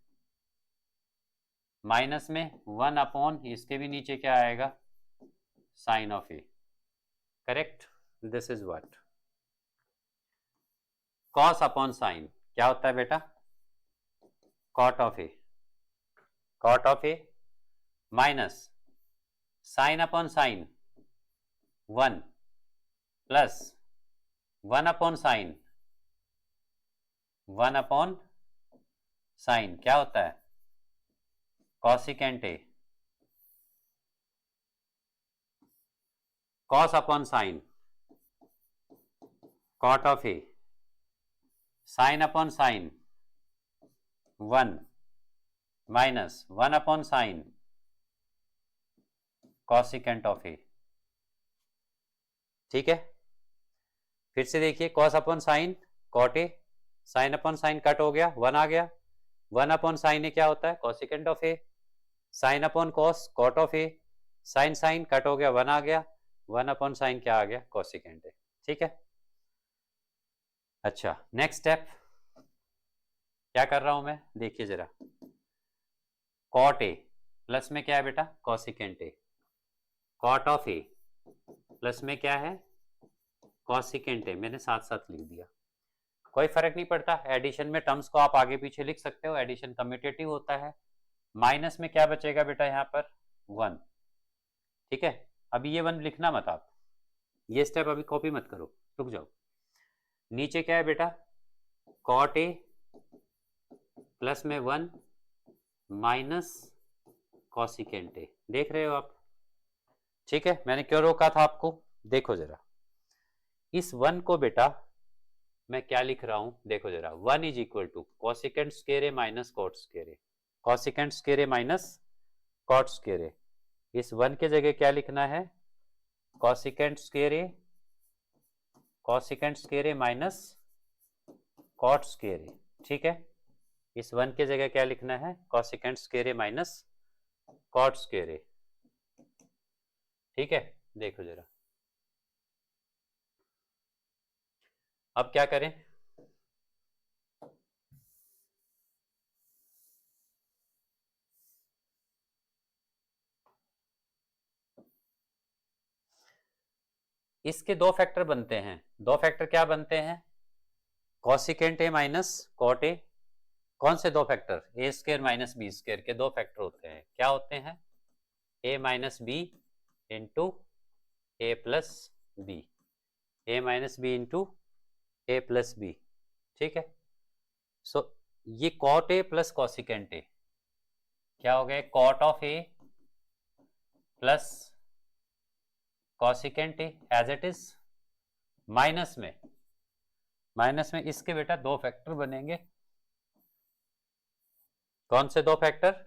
S1: माइनस में 1 अपॉन इसके भी नीचे क्या आएगा, sine of A, correct, this is what cos upon sine क्या होता है बेटा, cot of A, cot of A minus sine upon sine 1 plus 1 upon sine, 1 upon sine क्या होता है, cosecant A, cos upon sine cot of A, sine upon sine 1 minus 1 upon sine cosecant of A, ठीक है। फिर से देखिए, cos upon sine cot A, sine upon sign cut हो गया, 1 आ गया, 1 अपॉन साइन ए क्या होता है, cosecant of A, sine upon cos cot of A, sine sine cut हो गया, 1 आ गया, 1 अपॉन साइन क्या आ गया, कॉसिकेंट ए, ठीक है। अच्छा नेक्स्ट स्टेप क्या कर रहा हूं मैं, देखिए जरा, कॉट ए प्लस में क्या है बेटा, cosecant A, cot of A plus में क्या है, कॉसिकेंट ए, मैंने साथ साथ लिख दिया, कोई फर्क नहीं पड़ता, एडिशन में टर्म्स को आप आगे पीछे लिख सकते हो, एडिशन कम्यूटेटिव होता है। माइनस में क्या बचेगा बेटा, यहाँ पर 1, ठीक है। अभी ये 1 लिखना मत आप, ये स्टेप अभी कॉपी मत करो, रुक जाओ। नीचे क्या है बेटा, कॉट ए प्लस में 1 माइनस कॉसिकेंट ए, देख रहे हो आप, ठीक है। मैंने क्यों रोका था आपको, देखो जरा, इस 1 को बेटा मैं क्या लिख रहा हूं, देखो जरा, 1 is equal to cosecant square A minus cot square A, cosecant square A minus cot square A, इस 1 के जगह क्या लिखना है, cosecant square A, cosecant square A minus cot square A, ठीक है। इस 1 के जगह क्या लिखना है, cosecant square A minus cot square A, ठीक है। देखो जरा, अब क्या करें, इसके 2 फैक्टर बनते हैं, 2 फैक्टर क्या बनते हैं, cosecant A minus cot A, कौन से 2 factor, A square minus B square के 2 फैक्टर होते हैं, क्या होते हैं, A minus B into A plus B, A minus B into A plus B, ठीक है। सो ये cot A plus cosecant A क्या हो गया, cot of A plus cosecant A as it is, minus में इसके बेटा 2 फैक्टर बनेंगे, कौन से 2 factor,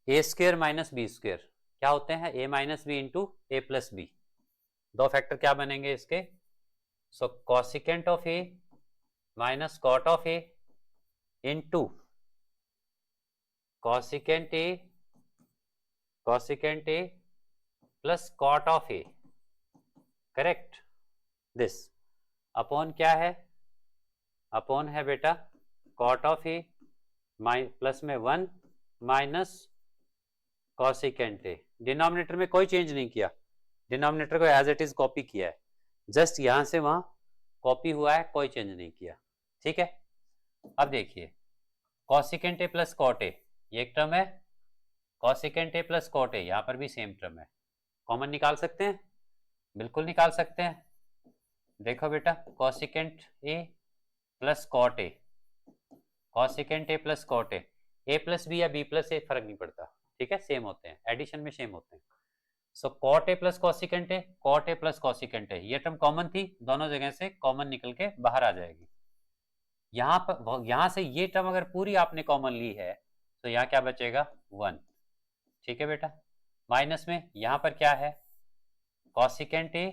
S1: A square minus B square क्या होते हैं, A minus B into A plus B, 2 factor क्या बनेंगे इसके, so cosecant of A minus cot of A into cosecant A plus cot of A, correct, this upon क्या है, upon है बेटा कॉट ऑफ ए प्लस में 1 minus cosecant A, denominator में कोई चेंज नहीं किया, डिनोमिनेटर को एज इट इज कॉपी किया है, जस्ट यहां से वहां कॉपी हुआ है, कोई चेंज नहीं किया। ठीक है, अब देखिए cosecant A plus cot A, ये एक टर्म है, cosecant A plus cot A, यहां पर भी सेम टर्म है, कॉमन निकाल सकते हैं, बिल्कुल निकाल सकते हैं। देखो बेटा cosecant A plus cot A, cosecant A plus cot A plus B या बी प्लस ए फर्क नहीं पड़ता, ठीक है, सेम होते हैं, एडिशन में सेम होते हैं। So cot A plus cosecant A, cot A plus cosecant A, ये टर्म कॉमन थी, दोनों जगह से कॉमन निकल के बाहर आ जाएगी। यहाँ पर यहाँ से ये टर्म अगर पूरी आपने कॉमन ली है तो यहाँ क्या बचेगा 1, ठीक है बेटा। माइनस में यहाँ पर क्या है, cosecant A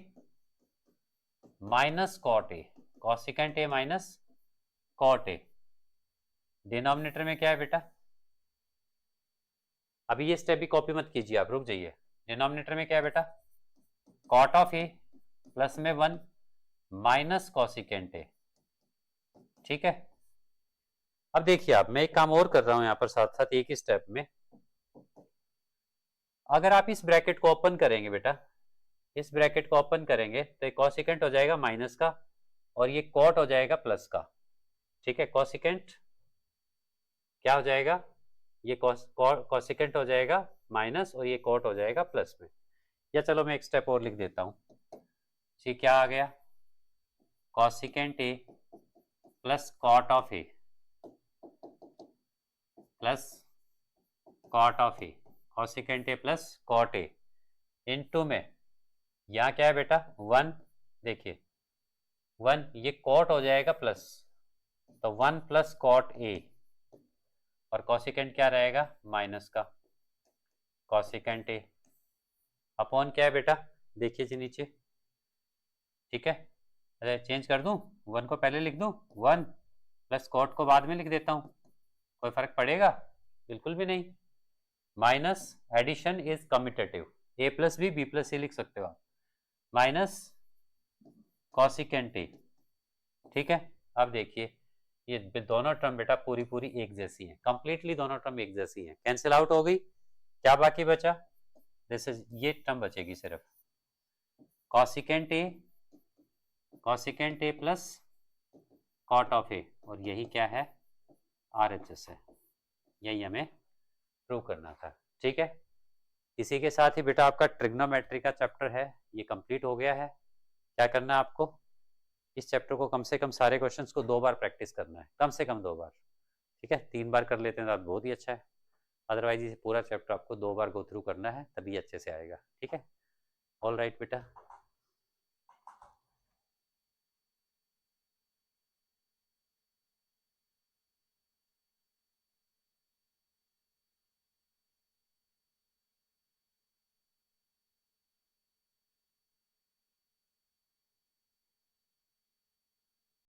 S1: minus cot A, cosecant A minus cot A, denominator में क्या है बेटा, अभी ये स्टेप भी कॉपी मत कीजिए आप, रुक जाइए। डिनोमिनेटर में क्या है बेटा, कॉट ऑफ ए प्लस में 1 माइनस कॉसिकेंट ए, ठीक है। अब देखिए आप, मैं एक काम और कर रहा हूं यहाँ पर साथ साथ एक ही स्टेप में, अगर आप इस ब्रैकेट को ओपन करेंगे बेटा, इस ब्रैकेट को ओपन करेंगे तो कॉसिकेंट हो जाएगा माइनस का और ये कॉट हो जाएगा प्लस का, ठीक है। कॉसिकेंट क्या हो जाएगा, ये कॉसिकेंट हो जाएगा माइनस और ये कॉट हो जाएगा प्लस में, या चलो मैं एक स्टेप और लिख देता हूं, ठीक, क्या आ गया, cosecant A plus cot of A plus cot of A, cosecant A plus cot A into में यहाँ क्या है बेटा 1, देखिए 1, ये कॉट हो जाएगा प्लस, तो 1 प्लस कॉट ए और कॉसिकेंट क्या रहेगा माइनस का कॉसिकेंट ए अपॉन क्या है बेटा, देखिए जी नीचे, ठीक है। अरे चेंज कर दूं, 1 को पहले लिख दूं, 1 प्लस कॉट को बाद में लिख देता हूं, कोई फर्क पड़ेगा, बिल्कुल भी नहीं। Minus addition is commutative, A plus B plus C लिख सकते हो आप, माइनस कॉसिकेंट ए, ठीक है। अब देखिए ये दोनों टर्म बेटा पूरी पूरी एक जैसी हैं, कंप्लीटली दोनों टर्म एक जैसी हैं, कैंसिल आउट हो गई, क्या बाकी बचा, दिस इज ये टर्म बचेगी सिर्फ cosecant A plus cot of A, और यही क्या है RHS है, यही हमें प्रूव करना था, ठीक है। इसी के साथ ही बेटा आपका ट्रिग्नोमेट्री का चैप्टर है ये कंप्लीट हो गया है। क्या करना है आपको, इस चैप्टर को कम से कम सारे क्वेश्चंस को 2 बार प्रैक्टिस करना है, कम से कम 2 बार, ठीक है। 3 बार कर लेते हैं तो बहुत ही अच्छा है, अदरवाइज ये पूरा चैप्टर आपको 2 बार गो थ्रू करना है, तभी अच्छे से आएगा, ठीक है। ऑल राइट बेटा।